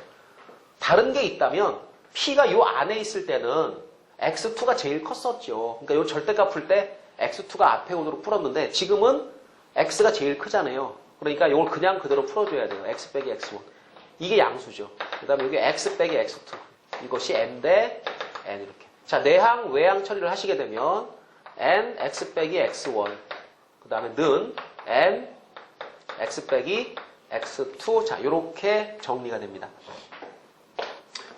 다른 게 있다면 P가 요 안에 있을 때는 X2가 제일 컸었죠. 그러니까 요 절대값 풀 때 X2가 앞에 오도록 풀었는데 지금은 X가 제일 크잖아요. 그러니까 이걸 그냥 그대로 풀어줘야 돼요. X 빼기 X1. 이게 양수죠. 그 다음에 여기 X 빼기 X2. 이것이 M 대 N 이렇게. 자, 내항, 외항 처리를 하시게 되면 N, X 빼기 X1. 그 다음에 는 N, X 빼기 X2. 자, 이렇게 정리가 됩니다.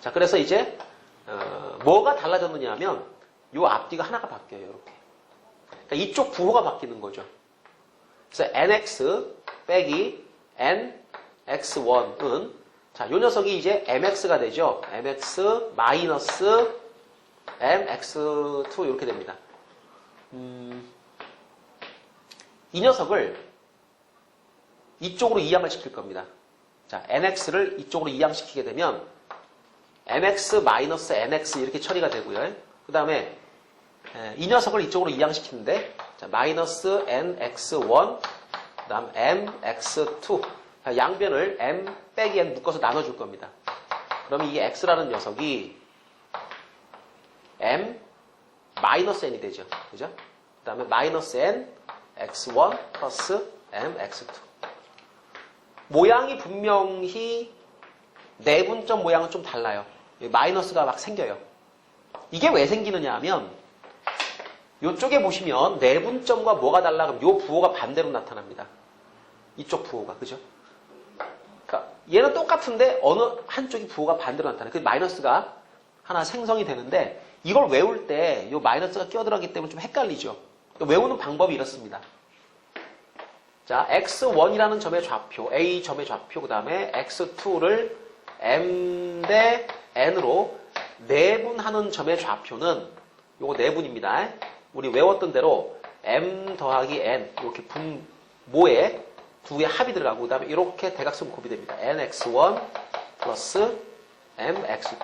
자, 그래서 이제 뭐가 달라졌느냐 하면 이 앞뒤가 하나가 바뀌어요. 이렇게. 그러니까 이쪽 부호가 바뀌는 거죠. 그래서 nx 빼기 nx1은 자, 요 녀석이 이제 mx가 되죠. mx 마이너스 mx2 이렇게 됩니다. 이 녀석을 이쪽으로 이항을 시킬 겁니다. 자, nx를 이쪽으로 이항시키게 되면 mx 마이너스 nx 이렇게 처리가 되고요. 그 다음에 이 녀석을 이쪽으로 이항시키는데 자, 마이너스 nx1 그 다음 mx2 자, 양변을 m 빼기 n 묶어서 나눠줄 겁니다. 그러면 이 x라는 녀석이 m 마이너스 n이 되죠. 그죠? 그 다음에 마이너스 n x1 플러스 m x2 모양이 분명히 내분점 모양은 좀 달라요. 마이너스가 막 생겨요. 이게 왜 생기느냐 하면 이쪽에 보시면 내분점과 뭐가 달라 그럼 이 부호가 반대로 나타납니다. 이쪽 부호가 그죠? 그러니까 얘는 똑같은데 어느 한쪽이 부호가 반대로 나타나요. 그 마이너스가 하나 생성이 되는데 이걸 외울 때 이 마이너스가 끼어들어가기 때문에 좀 헷갈리죠. 외우는 방법이 이렇습니다. 자, x1이라는 점의 좌표, a 점의 좌표, 그 다음에 x2를 m 대 n으로 내분하는 점의 좌표는 요거 내분입니다. 우리 외웠던 대로 m 더하기 n 이렇게 분모에 두 개의 합이 들어가고 그 다음에 이렇게 대각선 곱이 됩니다. nx1 플러스 mx2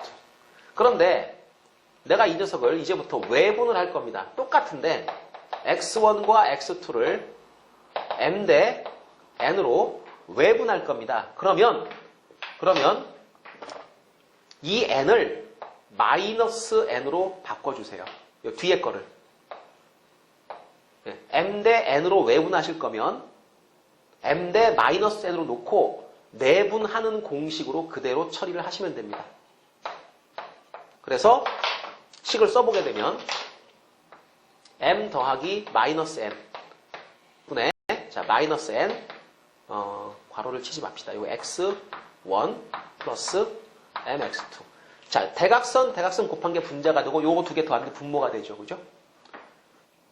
그런데 내가 이 녀석을 이제부터 외분을 할 겁니다. 똑같은데 x1과 x2를 m 대 n으로 외분할 겁니다. 그러면 이 n을 마이너스 n으로 바꿔주세요. 이 뒤에 거를 m 대 n으로 외분하실 거면 m 대 마이너스 n으로 놓고 내분하는 공식으로 그대로 처리를 하시면 됩니다. 그래서 식을 써보게 되면 m 더하기 마이너스 n 분의 자 마이너스 n 괄호를 치지 맙시다. 이거 x1 플러스 mx2 자 대각선 곱한 게 분자가 되고 요거 두 개 더한 게 분모가 되죠. 그죠?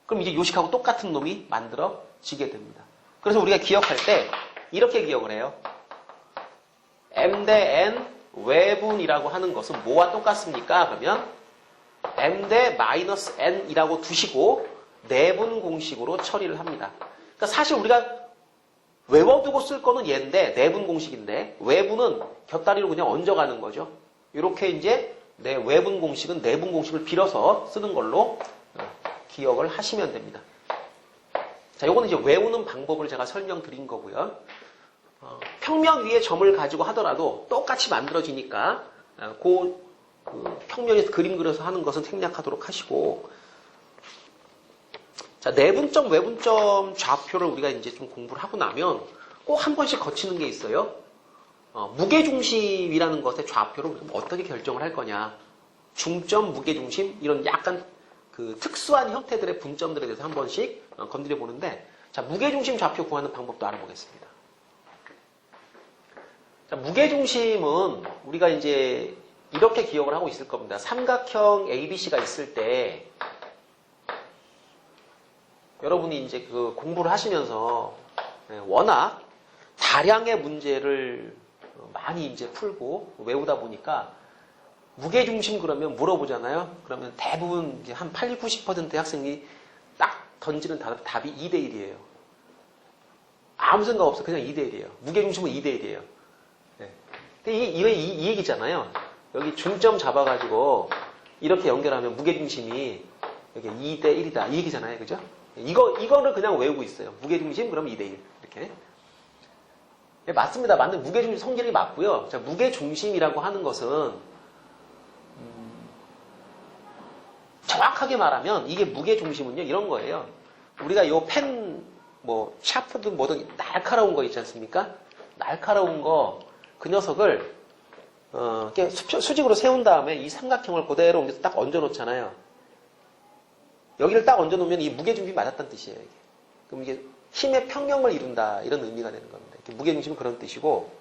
그럼 이제 요식하고 똑같은 놈이 만들어지게 됩니다. 그래서 우리가 기억할 때 이렇게 기억을 해요. m 대 n 외분이라고 하는 것은 뭐와 똑같습니까? 그러면 m 대 마이너스 n이라고 두시고 내분 공식으로 처리를 합니다. 그러니까 사실 우리가 외워두고 쓸 거는 얘인데 내분 공식인데 외분은 곁다리로 그냥 얹어가는 거죠. 이렇게 이제 내 외분 공식은 내분 공식을 빌어서 쓰는 걸로 기억을 하시면 됩니다. 자, 요거는 이제 외우는 방법을 제가 설명드린 거고요. 평면 위에 점을 가지고 하더라도 똑같이 만들어지니까 그 평면에서 그림 그려서 하는 것은 생략하도록 하시고 자, 내분점, 외분점 좌표를 우리가 이제 좀 공부를 하고 나면 꼭 한 번씩 거치는 게 있어요. 무게중심이라는 것의 좌표를 어떻게 결정을 할 거냐. 중점, 무게중심 이런 약간 그 특수한 형태들의 분점들에 대해서 한 번씩 건드려 보는데, 자, 무게중심 좌표 구하는 방법도 알아보겠습니다. 자, 무게중심은 우리가 이제 이렇게 기억을 하고 있을 겁니다. 삼각형 ABC가 있을 때 여러분이 이제 그 공부를 하시면서 워낙 다량의 문제를 많이 이제 풀고 외우다 보니까 무게중심 그러면 물어보잖아요. 그러면 대부분 이제 한 80, 90%의 학생이 딱 던지는 답이 2대1이에요. 아무 생각 없어. 그냥 2대1이에요. 무게중심은 2대1이에요. 네. 근데 이게 이 얘기잖아요. 여기 중점 잡아가지고 이렇게 연결하면 무게중심이 여기 2대1이다. 이 얘기잖아요. 그죠? 이거를 그냥 외우고 있어요. 무게중심 그러면 2대1. 이렇게. 네, 맞습니다. 맞는 무게중심 성질이 맞고요. 자, 무게중심이라고 하는 것은 정확하게 말하면 이게 무게중심은요. 이런 거예요. 우리가 요 펜, 뭐 샤프든 뭐든 날카로운 거 있지 않습니까? 날카로운 거 그 녀석을 이렇게 수직으로 세운 다음에 이 삼각형을 그대로 옮겨서 딱 얹어 놓잖아요. 여기를 딱 얹어 놓으면 이 무게중심이 맞았다는 뜻이에요. 이게. 그럼 이게 힘의 평형을 이룬다 이런 의미가 되는 겁니다. 무게중심은 그런 뜻이고,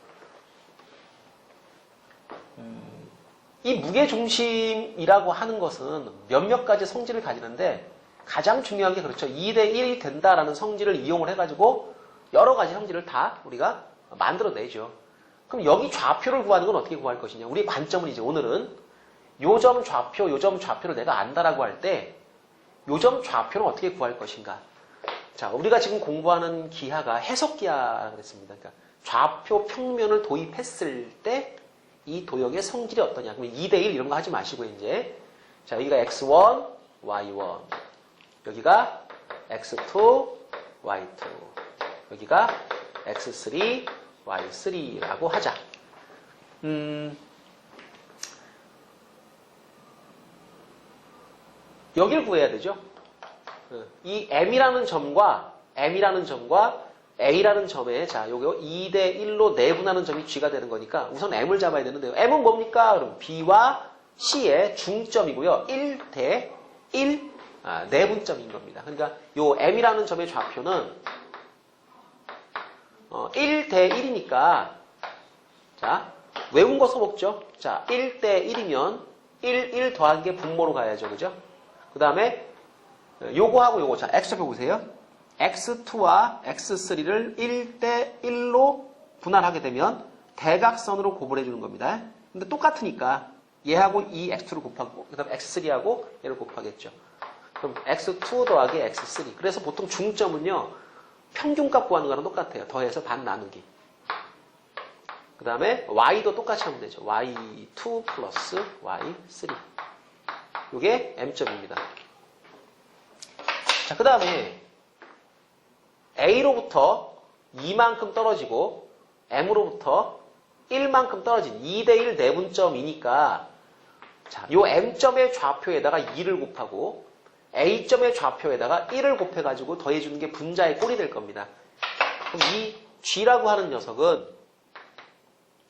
이 무게중심이라고 하는 것은 몇몇 가지 성질을 가지는데 가장 중요한 게 그렇죠. 2대1이 된다라는 성질을 이용을 해가지고 여러 가지 성질을 다 우리가 만들어내죠. 그럼 여기 좌표를 구하는 건 어떻게 구할 것이냐. 우리의 관점은 이제 오늘은 요점 좌표, 요점 좌표를 내가 안다라고 할 때 요점 좌표는 어떻게 구할 것인가. 자, 우리가 지금 공부하는 기하가 해석기하라고 그랬습니다. 그러니까 좌표 평면을 도입했을 때 이 도형의 성질이 어떠냐. 그러면 2대1 이런 거 하지 마시고 이제 자, 여기가 x1, y1 여기가 x2, y2 여기가 x3, y3라고 하자. 여기를 구해야 되죠. 이 m이라는 점과 a라는 점에 자, 요거 2대1로 내분하는 점이 g가 되는 거니까 우선 m을 잡아야 되는데요. m은 뭡니까? 그럼 b와 c의 중점이고요. 1대1 내분점인 겁니다. 그러니까 요 m이라는 점의 좌표는 1대1이니까 자, 외운 거 써먹죠. 자, 1대1이면 1 더한 게 분모로 가야죠. 그죠? 그 다음에 요거하고 요거 자, x표 보세요. x2와 x3를 1대1로 분할하게 되면 대각선으로 곱을 해주는 겁니다. 근데 똑같으니까 얘하고 이 x2를 곱하고 그 다음에 x3하고 얘를 곱하겠죠. 그럼 x2 더하기 x3. 그래서 보통 중점은요. 평균값 구하는 거랑 똑같아요. 더해서 반 나누기. 그 다음에 y도 똑같이 하면 되죠. y2 플러스 y3. 이게 m점입니다. 자, 그 다음에 a로부터 2만큼 떨어지고 m으로부터 1만큼 떨어진 2대1 내분점이니까 자, 요 m점의 좌표에다가 2를 곱하고 a점의 좌표에다가 1을 곱해가지고 더해주는 게 분자의 꼴이 될 겁니다. 그럼 이 g라고 하는 녀석은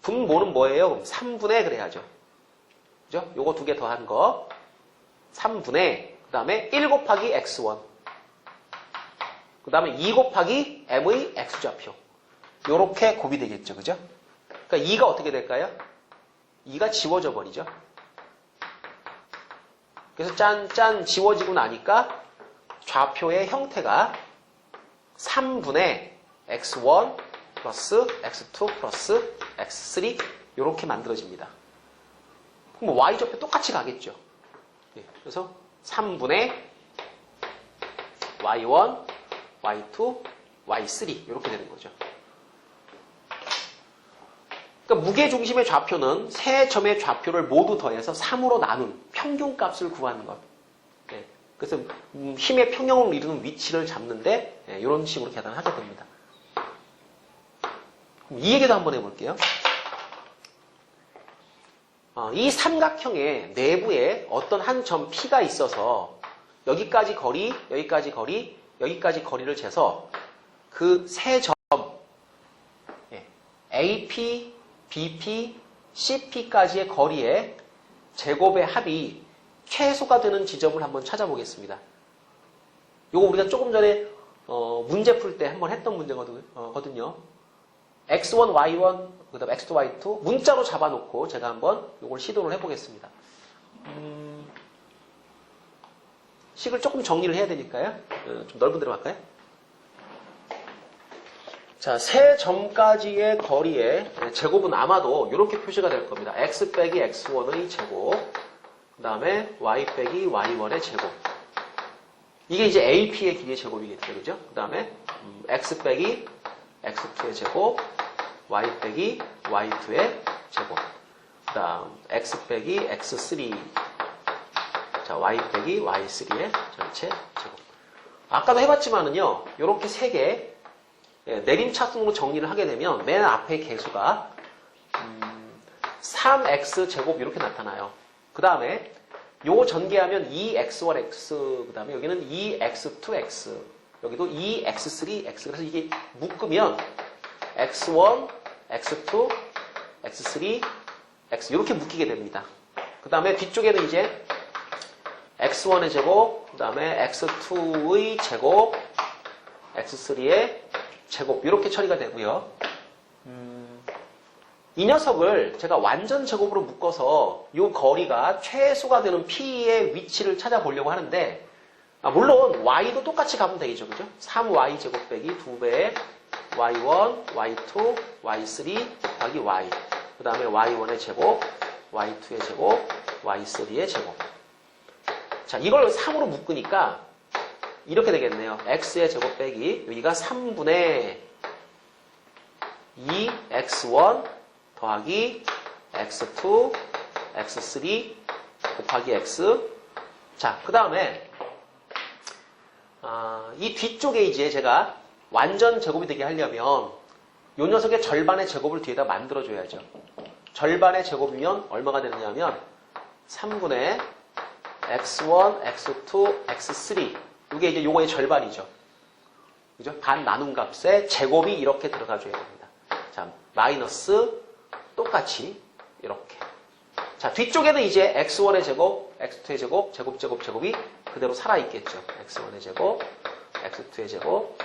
분모는 뭐예요? 그럼 3분의 그래야죠. 그죠? 요거 두 개 더한 거 3분의 그 다음에 1 곱하기 x1 그 다음에 2 곱하기 m의 x좌표 요렇게 곱이 되겠죠. 그죠? 그러니까 2가 어떻게 될까요? 2가 지워져 버리죠. 그래서 짠 지워지고 나니까 좌표의 형태가 3분의 x1 플러스 x2 플러스 x3 이렇게 만들어집니다. 그럼 y좌표 똑같이 가겠죠. 그래서 3분의 y1, y2, y3 이렇게 되는 거죠. 그러니까 무게중심의 좌표는 세 점의 좌표를 모두 더해서 3으로 나눈 평균값을 구하는 것. 네. 그래서 힘의 평형을 이루는 위치를 잡는데 네, 이런 식으로 계산을 하게 됩니다. 그럼 이 얘기도 한번 해볼게요. 이 삼각형의 내부에 어떤 한 점 P가 있어서 여기까지 거리, 여기까지 거리, 여기까지 거리를 재서 그 세 점 AP, BP, CP까지의 거리에 제곱의 합이 최소가 되는 지점을 한번 찾아보겠습니다. 요거 우리가 조금 전에 문제 풀 때 한번 했던 문제거든요. x1, y1, 그 다음에 x2, y2 문자로 잡아놓고 제가 한번 요걸 시도를 해보겠습니다. 식을 조금 정리를 해야 되니까요. 좀 넓은 데로 갈까요? 자, 세 점까지의 거리의 제곱은 아마도 이렇게 표시가 될 겁니다. x 빼기 x1의 제곱, 그 다음에 y 빼기 y1의 제곱. 이게 이제 AP의 길이의 제곱이겠죠, 그죠? 그 다음에 x 빼기 x2의 제곱, y 빼기 y2의 제곱. 그 다음 x 빼기 x3, 자 y 빼기 y3의 전체 제곱. 아까도 해봤지만은요, 이렇게 세 개 내림차순으로 정리를 하게 되면 맨 앞에 개수가 3x 제곱 이렇게 나타나요. 그 다음에 요거 전개하면 2x1x, 그 다음에 여기는 2x2x, 여기도 2x3x. 그래서 이게 묶으면 x1, x2, x3, x 이렇게 묶이게 됩니다. 그 다음에 뒤쪽에는 이제 x1의 제곱, 그 다음에 x2의 제곱, x3의 제곱 이렇게 처리가 되고요. 이 녀석을 제가 완전 제곱으로 묶어서 이 거리가 최소가 되는 P의 위치를 찾아보려고 하는데, 물론 Y도 똑같이 가면 되겠죠. 그죠? 3Y 제곱 빼기 2배의 Y1, Y2, Y3 곱하기 Y. 그 다음에 Y1의 제곱, Y2의 제곱, Y3의 제곱. 자, 이걸 3으로 묶으니까 이렇게 되겠네요. X의 제곱 빼기, 여기가 3분의 2X1 더하기 X2, X3 곱하기 X. 자, 그 다음에 이 뒤쪽에 이제 제가 완전 제곱이 되게 하려면 요 녀석의 절반의 제곱을 뒤에다 만들어줘야죠. 절반의 제곱이면 얼마가 되느냐면 3분의 X1, X2, X3 이게 이제 요거의 절반이죠. 그죠? 반 나눈 값에 제곱이 이렇게 들어가줘야 됩니다. 자, 마이너스 똑같이 이렇게. 자, 뒤쪽에는 이제 x1의 제곱, x2의 제곱, 제곱이 그대로 살아있겠죠. x1의 제곱, x2의 제곱,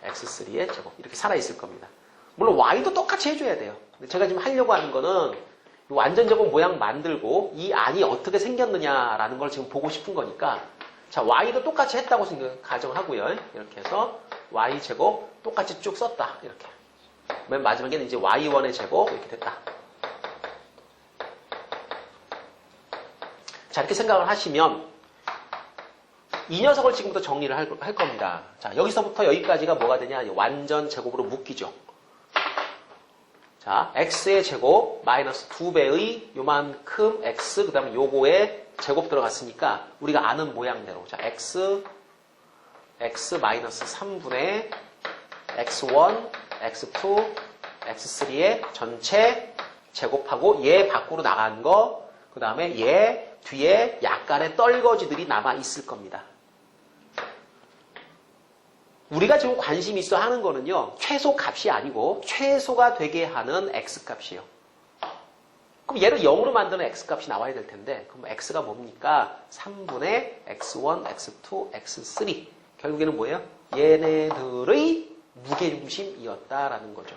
x3의 제곱 이렇게 살아있을 겁니다. 물론 y도 똑같이 해줘야 돼요. 근데 제가 지금 하려고 하는 거는 완전 제곱 모양 만들고 이 안이 어떻게 생겼느냐라는 걸 지금 보고 싶은 거니까, 자, y도 똑같이 했다고 가정하고요. 이렇게 해서 y 제곱 똑같이 쭉 썼다. 이렇게. 맨 마지막에는 이제 y1의 제곱 이렇게 됐다. 자, 이렇게 생각을 하시면 이 녀석을 지금부터 정리를 할 겁니다. 자, 여기서부터 여기까지가 뭐가 되냐? 완전 제곱으로 묶이죠. 자, x의 제곱 마이너스 2배의 요만큼 x, 그 다음에 요거에 제곱 들어갔으니까 우리가 아는 모양대로. 자, x 마이너스 3분의 x1, x2, x3의 전체 제곱하고 얘 밖으로 나간 거, 그 다음에 얘 뒤에 약간의 떨거지들이 남아 있을 겁니다. 우리가 지금 관심 있어 하는 거는요, 최소 값이 아니고 최소가 되게 하는 x 값이에요. 그럼 얘를 0으로 만드는 x 값이 나와야 될 텐데, 그럼 x가 뭡니까? 3분의 x1, x2, x3. 결국에는 뭐예요? 얘네들의 무게중심이었다라는 거죠.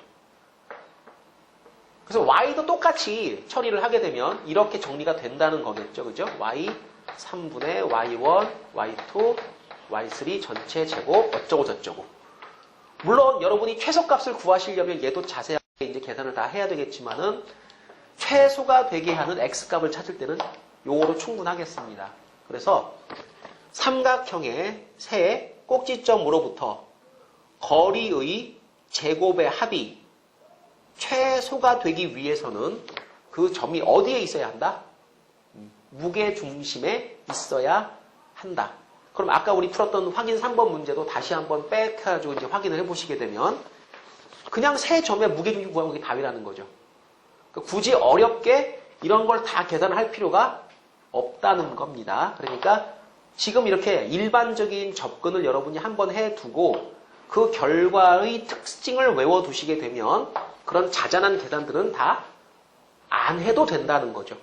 그래서 y도 똑같이 처리를 하게 되면 이렇게 정리가 된다는 거겠죠. 그죠? y 3분의 y1, y2, y3 전체 제곱 어쩌고 저쩌고. 물론 여러분이 최소값을 구하시려면 얘도 자세하게 이제 계산을 다 해야 되겠지만은 최소가 되게 하는 x값을 찾을 때는 요거로 충분하겠습니다. 그래서 삼각형의 세 꼭지점으로부터 거리의 제곱의 합이 최소가 되기 위해서는 그 점이 어디에 있어야 한다? 무게중심에 있어야 한다. 그럼 아까 우리 풀었던 확인 3번 문제도 다시 한번 빼가지고 이제 확인을 해보시게 되면 그냥 세 점의 무게중심 구하는 게 답이라는 거죠. 그러니까 굳이 어렵게 이런 걸 다 계산을 할 필요가 없다는 겁니다. 그러니까 지금 이렇게 일반적인 접근을 여러분이 한번 해두고 그 결과의 특징을 외워두시게 되면 그런 자잘한 계산들은 다 안 해도 된다는 거죠.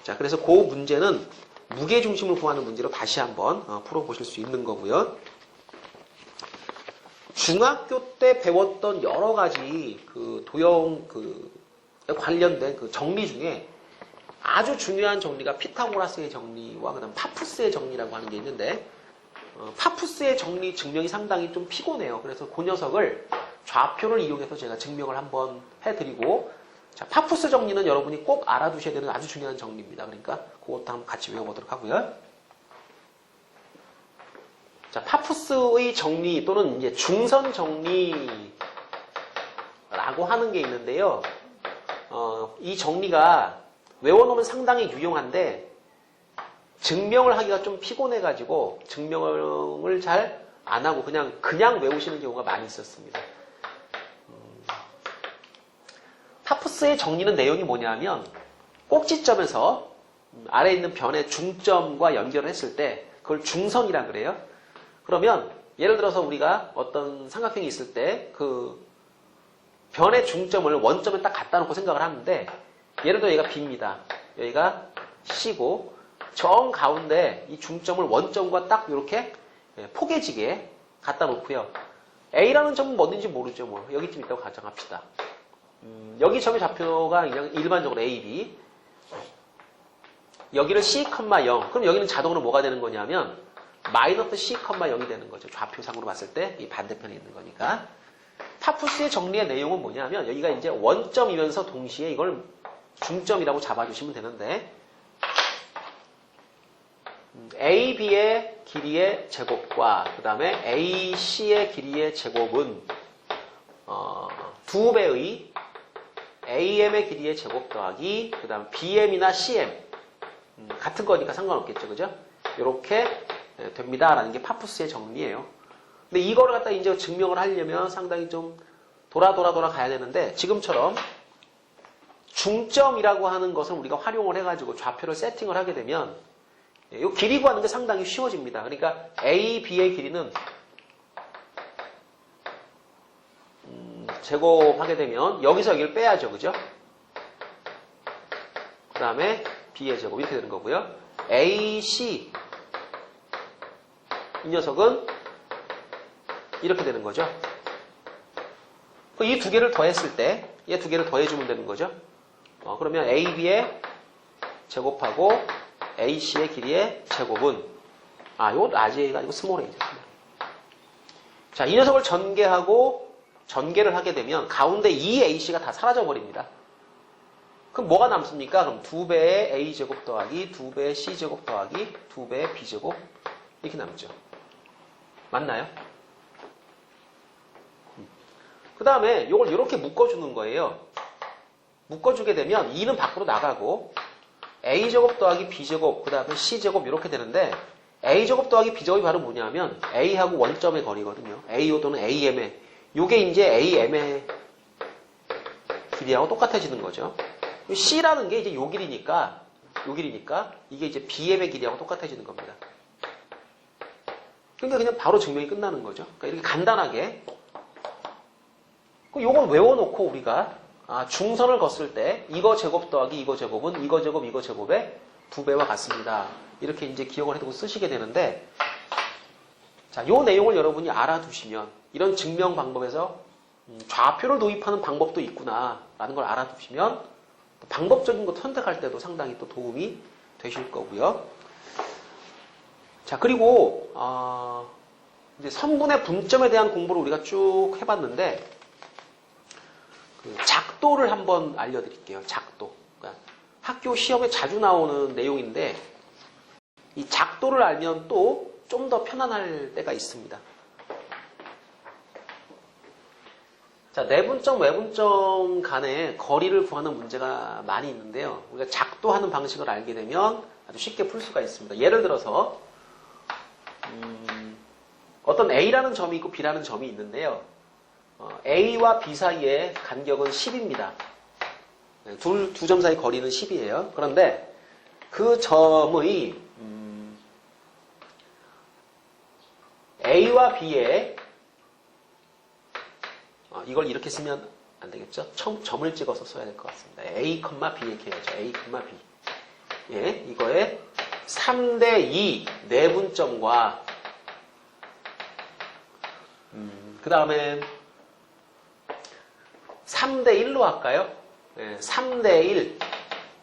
자, 그래서 그 문제는 무게중심을 구하는 문제로 다시 한번 풀어보실 수 있는 거고요. 중학교 때 배웠던 여러 가지 그 도형 관련된 그 정리 중에 아주 중요한 정리가 피타고라스의 정리와 그다음 파푸스의 정리라고 하는 게 있는데 파푸스의 정리 증명이 상당히 좀 피곤해요. 그래서 그 녀석을 좌표를 이용해서 제가 증명을 한번 해드리고 자, 파푸스 정리는 여러분이 꼭 알아두셔야 되는 아주 중요한 정리입니다. 그러니까 그것도 한번 같이 외워보도록 하고요. 자, 파푸스의 정리 또는 이제 중선 정리라고 하는 게 있는데요. 이 정리가 외워놓으면 상당히 유용한데 증명을 하기가 좀 피곤해가지고 증명을 잘 안 하고 그냥 외우시는 경우가 많이 있었습니다. 파푸스의 정리는 내용이 뭐냐면 꼭지점에서 아래에 있는 변의 중점과 연결을 했을 때 그걸 중선이라 그래요. 그러면 예를 들어서 우리가 어떤 삼각형이 있을 때 그 변의 중점을 원점에 딱 갖다 놓고 생각을 하는데 예를 들어 여기가 B입니다. 여기가 C고 정 가운데 이 중점을 원점과 딱 이렇게 포개지게 갖다 놓고요. A라는 점은 뭐든지 모르죠. 뭐 여기쯤 있다고 가정합시다. 여기 점의 좌표가 그냥 일반적으로 A, B. 여기를 C, 0. 그럼 여기는 자동으로 뭐가 되는 거냐면 마이너스 C, 0이 되는 거죠. 좌표상으로 봤을 때 이 반대편에 있는 거니까. 파푸스의 정리의 내용은 뭐냐면 여기가 이제 원점이면서 동시에 이걸 중점이라고 잡아주시면 되는데 AB의 길이의 제곱과 그 다음에 AC의 길이의 제곱은 2배의 AM의 길이의 제곱 더하기 그 다음 BM이나 CM 같은 거니까 상관없겠죠. 그죠? 이렇게 됩니다. 라는 게 파푸스의 정리예요. 근데 이거를 갖다 이제 증명을 하려면 상당히 좀 돌아 가야 되는데 지금처럼 중점이라고 하는 것을 우리가 활용을 해가지고 좌표를 세팅을 하게 되면 이 길이 구하는 게 상당히 쉬워집니다. 그러니까 A, B의 길이는 제곱하게 되면 여기서 여기를 빼야죠. 그죠? 그 다음에 B의 제곱 이렇게 되는 거고요. A, C 이 녀석은 이렇게 되는 거죠. 이 두 개를 더했을 때 얘 두 개를 더해주면 되는 거죠. 그러면 AB의 제곱하고 AC의 길이의 제곱은 이거 라지 A가 아니고 스몰 A죠. 자, 이 녀석을 전개를 하게 되면 가운데 이 AC가 다 사라져 버립니다. 그럼 뭐가 남습니까? 그럼 2배의 A제곱 더하기 2배의 C제곱 더하기 2배의 B제곱 이렇게 남죠. 맞나요? 그 다음에 이걸 이렇게 묶어주는 거예요. 묶어주게 되면 2는 밖으로 나가고 A제곱 더하기 B제곱 그 다음에 C제곱 이렇게 되는데 A제곱 더하기 B제곱이 바로 뭐냐면 A하고 원점의 거리거든요. AO 또는 AM의 요게 이제 AM의 길이하고 똑같아지는 거죠. C라는 게 이제 요 길이니까 이게 이제 BM의 길이하고 똑같아지는 겁니다. 그러니까 그냥 바로 증명이 끝나는 거죠. 그러니까 이렇게 간단하게 요걸 외워놓고 우리가 중선을 걷을 때 이거 제곱 더하기 이거 제곱은 이거 제곱 이거 제곱의 2배와 같습니다. 이렇게 이제 기억을 해두고 쓰시게 되는데 자, 요 내용을 여러분이 알아두시면 이런 증명 방법에서 좌표를 도입하는 방법도 있구나 라는 걸 알아두시면 방법적인 것 선택할 때도 상당히 또 도움이 되실 거고요. 자, 그리고 이제 선분의 분점에 대한 공부를 우리가 쭉 해봤는데 작도를 한번 알려드릴게요. 작도. 그러니까 학교 시험에 자주 나오는 내용인데 이 작도를 알면 또 좀 더 편안할 때가 있습니다. 자, 내분점, 외분점 간의 거리를 구하는 문제가 많이 있는데요. 우리가 작도하는 방식을 알게 되면 아주 쉽게 풀 수가 있습니다. 예를 들어서 어떤 A라는 점이 있고 B라는 점이 있는데요. A와 B 사이의 간격은 10입니다. 두 점 사이 거리는 10이에요. 그런데 그 점의 A와 B의 이걸 이렇게 쓰면 안 되겠죠? 점을 찍어서 써야 될 것 같습니다. A, B의 계죠. A, B. 예, 이거에 3대2 내분점과 그 다음에 3대1로 할까요? 예, 3대1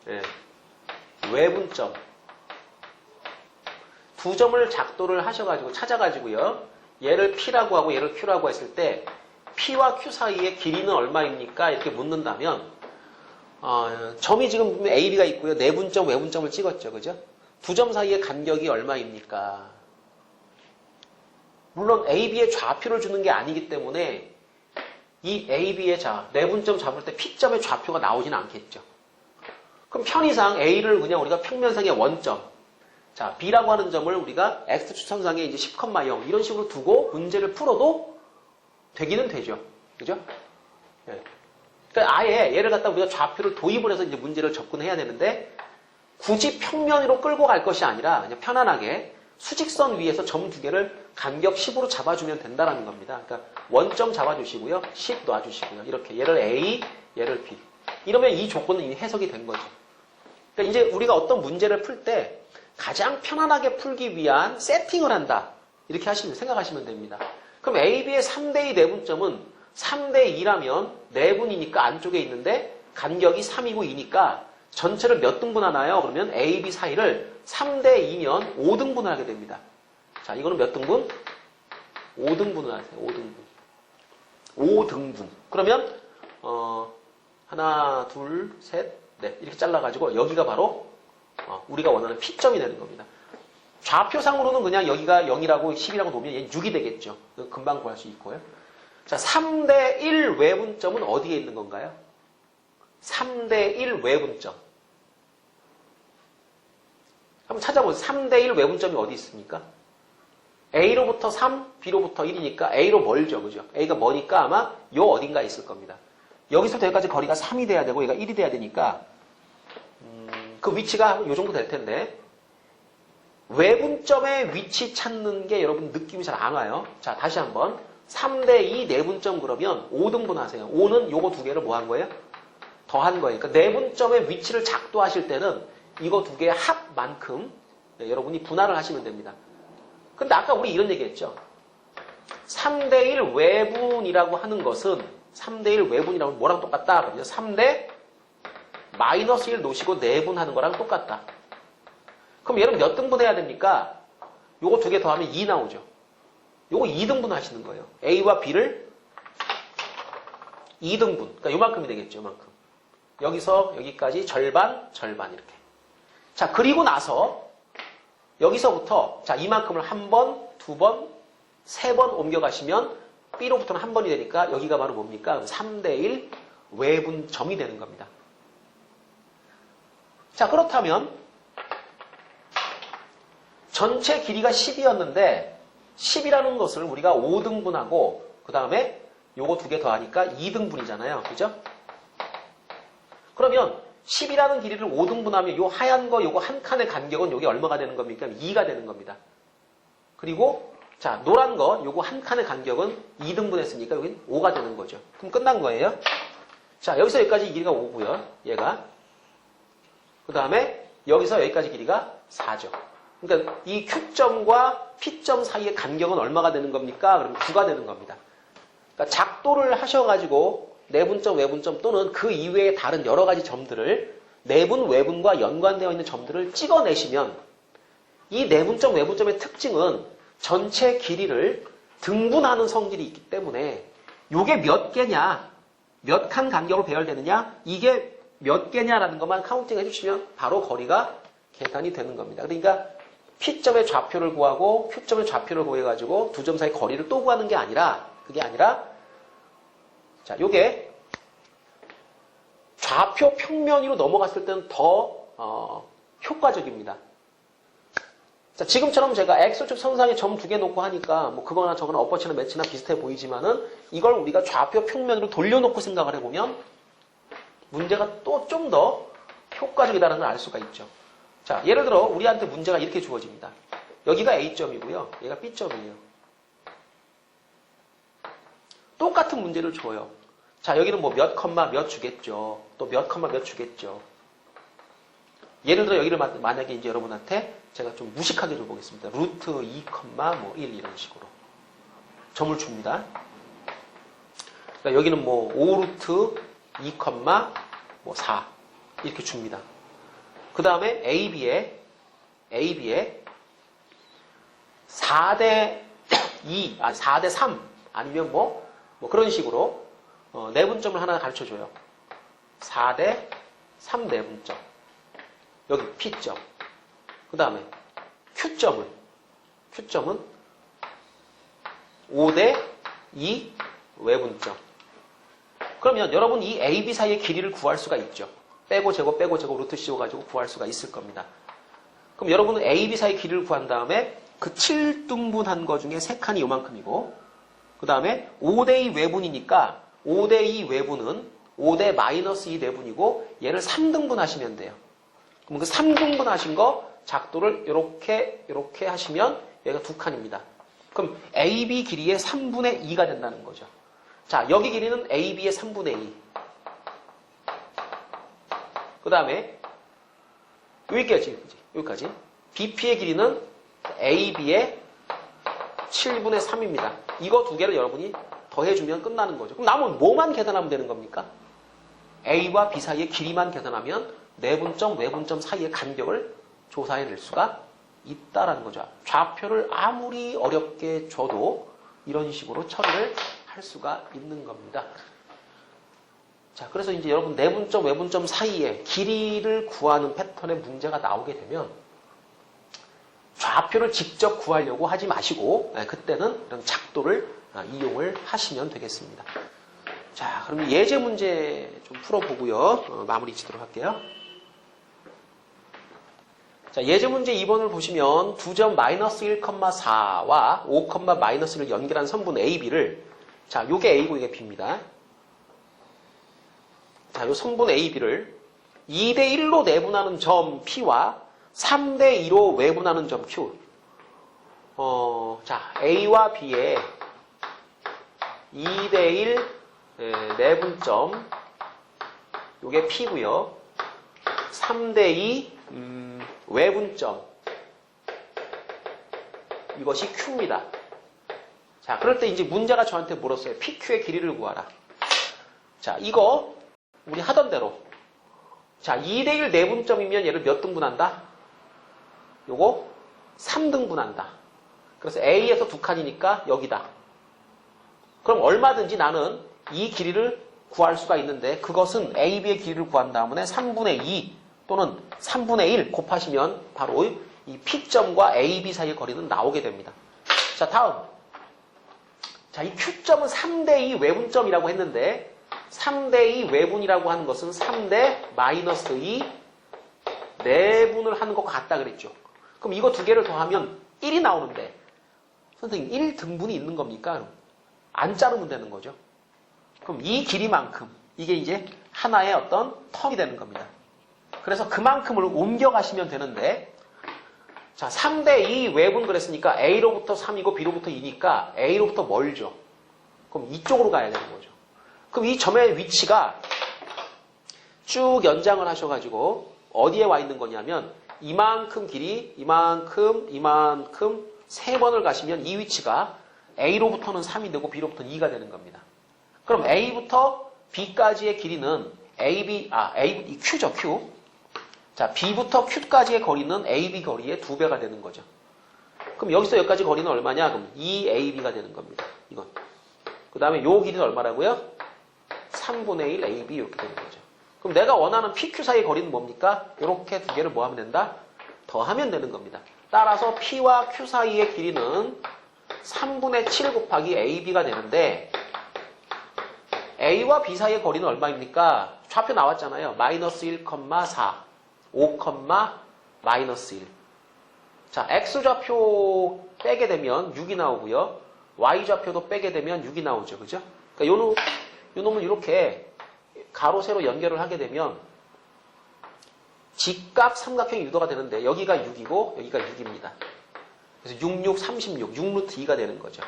예, 외분점 두 점을 작도를 하셔가지고 찾아가지고요. 얘를 P라고 하고 얘를 Q라고 했을 때 P와 Q 사이의 길이는 얼마입니까? 이렇게 묻는다면 점이 지금 A, B가 있고요. 내분점, 외분점을 찍었죠. 그죠? 두 점 사이의 간격이 얼마입니까? 물론 A, B의 좌표를 주는 게 아니기 때문에 이 A, B의 내분점 잡을 때 P점의 좌표가 나오지는 않겠죠. 그럼 편의상 A를 그냥 우리가 평면상의 원점, B라고 하는 점을 우리가 X축선상에 이제 10,0 이런 식으로 두고 문제를 풀어도 되기는 되죠. 그죠? 네. 그러니까 아예 얘를 갖다 우리가 좌표를 도입을 해서 이제 문제를 접근해야 되는데 굳이 평면으로 끌고 갈 것이 아니라 그냥 편안하게 수직선 위에서 점 두 개를 간격 10으로 잡아주면 된다는 겁니다. 그러니까 원점 잡아주시고요. 10 놔주시고요. 이렇게 얘를 A, 얘를 B. 이러면 이 조건은 이미 해석이 된 거죠. 그러니까 이제 우리가 어떤 문제를 풀 때 가장 편안하게 풀기 위한 세팅을 한다. 이렇게 생각하시면 됩니다. 그럼 A, B의 3대2 내분점은 3대2라면 내분이니까 안쪽에 있는데 간격이 3이고 2니까 전체를 몇 등분 하나요? 그러면 A, B 사이를 3대2면 5등분을 하게 됩니다. 자, 이거는 몇 등분? 5등분을 하세요. 5등분. 5등분. 그러면 하나, 둘, 셋, 넷 이렇게 잘라가지고 여기가 바로 우리가 원하는 P점이 되는 겁니다. 좌표상으로는 그냥 여기가 0이라고 10이라고 놓으면 얘는 6이 되겠죠. 금방 구할 수 있고요. 자, 3대1 외분점은 어디에 있는 건가요? 3대1 외분점. 한번 찾아보세요. 3대1 외분점이 어디 있습니까? A로부터 3, B로부터 1이니까 A로 멀죠. 그죠? A가 머니까 아마 요 어딘가에 있을 겁니다. 여기서부터 여기까지 거리가 3이 돼야 되고 얘가 1이 돼야 되니까 그 위치가 요 정도 될 텐데 외분점의 위치 찾는 게 여러분 느낌이 잘 안 와요. 자, 다시 한번 3대2 내분점 그러면 5등분 하세요. 5는 요거 두 개를 뭐 한 거예요? 더한 거예요. 그러니까 내분점의 위치를 작도하실 때는 이거 두 개의 합만큼 여러분이 분할을 하시면 됩니다. 근데 아까 우리 이런 얘기 했죠. 3대1 외분이라고 하는 것은 3대1 외분이라고 하면 뭐랑 똑같다? 그러면 3대 마이너스 1 놓으시고 내분하는 거랑 똑같다. 그럼 얘는 몇 등분 해야 됩니까? 요거 두 개 더하면 2 나오죠. 요거 2등분 하시는 거예요. A와 B를 2등분. 그러니까 요만큼이 되겠죠. 요만큼. 여기서 여기까지 절반, 절반 이렇게. 자, 그리고 나서 여기서부터 이만큼을 한 번, 두 번, 세 번 옮겨가시면 B로부터는 한 번이 되니까 여기가 바로 뭡니까? 3대1 외분점이 되는 겁니다. 자, 그렇다면 전체 길이가 10이었는데 10이라는 것을 우리가 5등분하고 그 다음에 요거 두 개 더하니까 2등분이잖아요. 그죠? 그러면 10이라는 길이를 5등분하면 요 하얀 거 요거 한 칸의 간격은 요게 얼마가 되는 겁니까? 2가 되는 겁니다. 그리고 자, 노란 거 요거 한 칸의 간격은 2등분 했으니까 여긴 5가 되는 거죠. 그럼 끝난 거예요. 자, 여기서 여기까지 길이가 5고요. 얘가. 그 다음에 여기서 여기까지 길이가 4죠. 그러니까 이 Q점과 P점 사이의 간격은 얼마가 되는 겁니까? 그러면 9가 되는 겁니다. 그러니까 작도를 하셔가지고 내분점, 외분점 또는 그 이외의 다른 여러 가지 점들을 내분, 외분과 연관되어 있는 점들을 찍어내시면 이 내분점, 외분점의 특징은 전체 길이를 등분하는 성질이 있기 때문에 이게 몇 개냐, 몇 칸 간격으로 배열되느냐, 이게 몇 개냐라는 것만 카운팅 해주시면 바로 거리가 계산이 되는 겁니다. 그러니까 P점의 좌표를 구하고 Q점의 좌표를 구해가지고 두 점 사이 거리를 또 구하는 게 아니라 그게 아니라 자, 요게 좌표 평면으로 넘어갔을 때는 더 효과적입니다. 자, 지금처럼 제가 X축 선상에 점 두 개 놓고 하니까 뭐 그거나 저거나 엎어치나 매치나 비슷해 보이지만은 이걸 우리가 좌표 평면으로 돌려놓고 생각을 해보면 문제가 또 좀 더 효과적이다는 걸 알 수가 있죠. 자, 예를 들어 우리한테 문제가 이렇게 주어집니다. 여기가 A점이고요. 얘가 B점이에요. 똑같은 문제를 줘요. 자, 여기는 뭐 몇 컴마 몇 주겠죠. 또 몇 컴마 몇 주겠죠. 예를 들어 여기를 만약에 이제 여러분한테 제가 좀 무식하게 줘보겠습니다. 루트 2, 뭐 1 이런 식으로 점을 줍니다. 그러니까 여기는 뭐 5루트 2, 뭐 4 이렇게 줍니다. 그 다음에 AB에 4대 2, 4대 3 아니면 뭐 그런 식으로 내분점을 하나 가르쳐줘요. 4대 3 내분점. 여기 P점. 그 다음에 Q점은 5대 2 외분점. 그러면 여러분 이 A, B 사이의 길이를 구할 수가 있죠. 빼고 제곱 루트 씌워 가지고 구할 수가 있을 겁니다. 그럼 여러분은 A, B 사이의 길이를 구한 다음에 그 7등분한 거 중에 3칸이 요만큼이고 그 다음에 5대2 외분이니까 5대2 외분은 5대 마이너스 2 내분이고 얘를 3등분 하시면 돼요. 그럼 그 3등분 하신 거 작도를 이렇게 하시면 얘가 2칸입니다. 그럼 AB 길이의 3분의 2가 된다는 거죠. 자, 여기 길이는 AB의 3분의 2. 그 다음에 여기까지. BP의 길이는 AB의 7분의 3입니다. 이거 두 개를 여러분이 더해주면 끝나는 거죠. 그럼 남은 뭐만 계산하면 되는 겁니까? A와 B 사이의 길이만 계산하면 내분점, 외분점 사이의 간격을 조사해낼 수가 있다라는 거죠. 좌표를 아무리 어렵게 줘도 이런 식으로 처리를 할 수가 있는 겁니다. 자, 그래서 이제 여러분 내분점, 외분점 사이에 길이를 구하는 패턴의 문제가 나오게 되면 좌표를 직접 구하려고 하지 마시고 그때는 이런 작도를 이용을 하시면 되겠습니다. 자, 그럼 예제 문제 좀 풀어보고요. 마무리 짓도록 할게요. 자, 예제 문제 2번을 보시면 두 점 마이너스 1,4와 5, 마이너스를 연결한 선분 AB를 자, 요게 A고 이게 B입니다. 자, 요 선분 AB를 2대1로 내분하는 점 P와 3대2로 외분하는 점 Q. 자, A와 B의 2대1 내분점 요게 P고요. 3대2 외분점 이것이 Q입니다. 자, 그럴 때 이제 문제가 저한테 물었어요. PQ의 길이를 구하라. 자, 이거 우리 하던 대로 자, 2대1 내분점이면 얘를 몇 등분한다? 요거 3등분한다. 그래서 A에서 2칸이니까 여기다. 그럼 얼마든지 나는 이 길이를 구할 수가 있는데 그것은 AB의 길이를 구한 다음에 3분의 2 또는 3분의 1 곱하시면 바로 이 P점과 AB 사이의 거리는 나오게 됩니다. 자, 다음. 자, 이 Q점은 3대2 외분점이라고 했는데 3대2 외분이라고 하는 것은 3대 마이너스 2 내분을 하는 것과 같다 그랬죠. 그럼 이거 두 개를 더하면 1이 나오는데 선생님 1등분이 있는 겁니까? 안 자르면 되는 거죠. 그럼 이 길이만큼 이게 이제 하나의 어떤 텀이 되는 겁니다. 그래서 그만큼을 옮겨가시면 되는데 자, 3대2 외분 그랬으니까 A로부터 3이고 B로부터 2니까 A로부터 멀죠. 그럼 이쪽으로 가야 되는 거죠. 그럼 이 점의 위치가 쭉 연장을 하셔가지고 어디에 와 있는 거냐면 이만큼 길이, 이만큼 3번을 가시면 이 위치가 A로부터는 3이 되고 B로부터는 2가 되는 겁니다. 그럼 A부터 B까지의 길이는 이 Q죠, Q. 자, B부터 Q까지의 거리는 AB 거리의 2배가 되는 거죠. 그럼 여기서 여기까지 거리는 얼마냐? 그럼 2AB가 되는 겁니다. 이건. 그 다음에 요 길이는 얼마라고요? 3분의 1 AB 이렇게 되는 거죠. 그럼 내가 원하는 PQ 사이의 거리는 뭡니까? 이렇게 두 개를 뭐 하면 된다? 더하면 되는 겁니다. 따라서 P와 Q 사이의 길이는 3분의 7 곱하기 AB가 되는데 A와 B 사이의 거리는 얼마입니까? 좌표 나왔잖아요. 마이너스 1,4 5, 마이너스 1. 자, X좌표 빼게 되면 6이 나오고요. Y좌표도 빼게 되면 6이 나오죠. 그죠? 그러니까 요 놈은 이렇게 가로, 세로 연결을 하게 되면 직각 삼각형이 유도가 되는데 여기가 6이고 여기가 6입니다. 그래서 6, 6, 36, 6루트 2가 되는 거죠.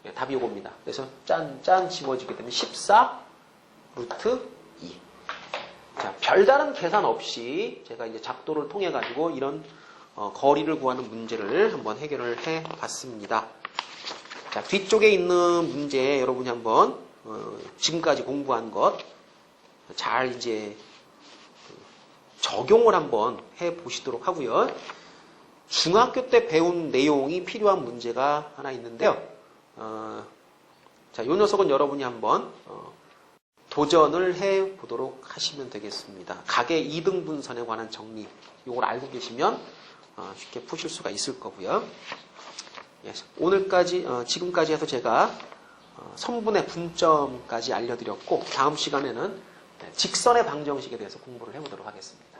네, 답이 요겁니다. 그래서 짠 집어지게 되면 14 루트 2. 자, 별다른 계산 없이 제가 이제 작도를 통해 가지고 이런 거리를 구하는 문제를 한번 해결을 해 봤습니다. 자, 뒤쪽에 있는 문제 여러분이 한번 지금까지 공부한 것 잘 이제 적용을 한번 해 보시도록 하고요. 중학교 때 배운 내용이 필요한 문제가 하나 있는데요. 자, 요 녀석은 여러분이 한번 도전을 해 보도록 하시면 되겠습니다. 가계 2등분선에 관한 정리, 요걸 알고 계시면 쉽게 푸실 수가 있을 거고요. 예, 오늘까지, 지금까지 해서 제가 선분의 분점까지 알려드렸고, 다음 시간에는 직선의 방정식에 대해서 공부를 해보도록 하겠습니다.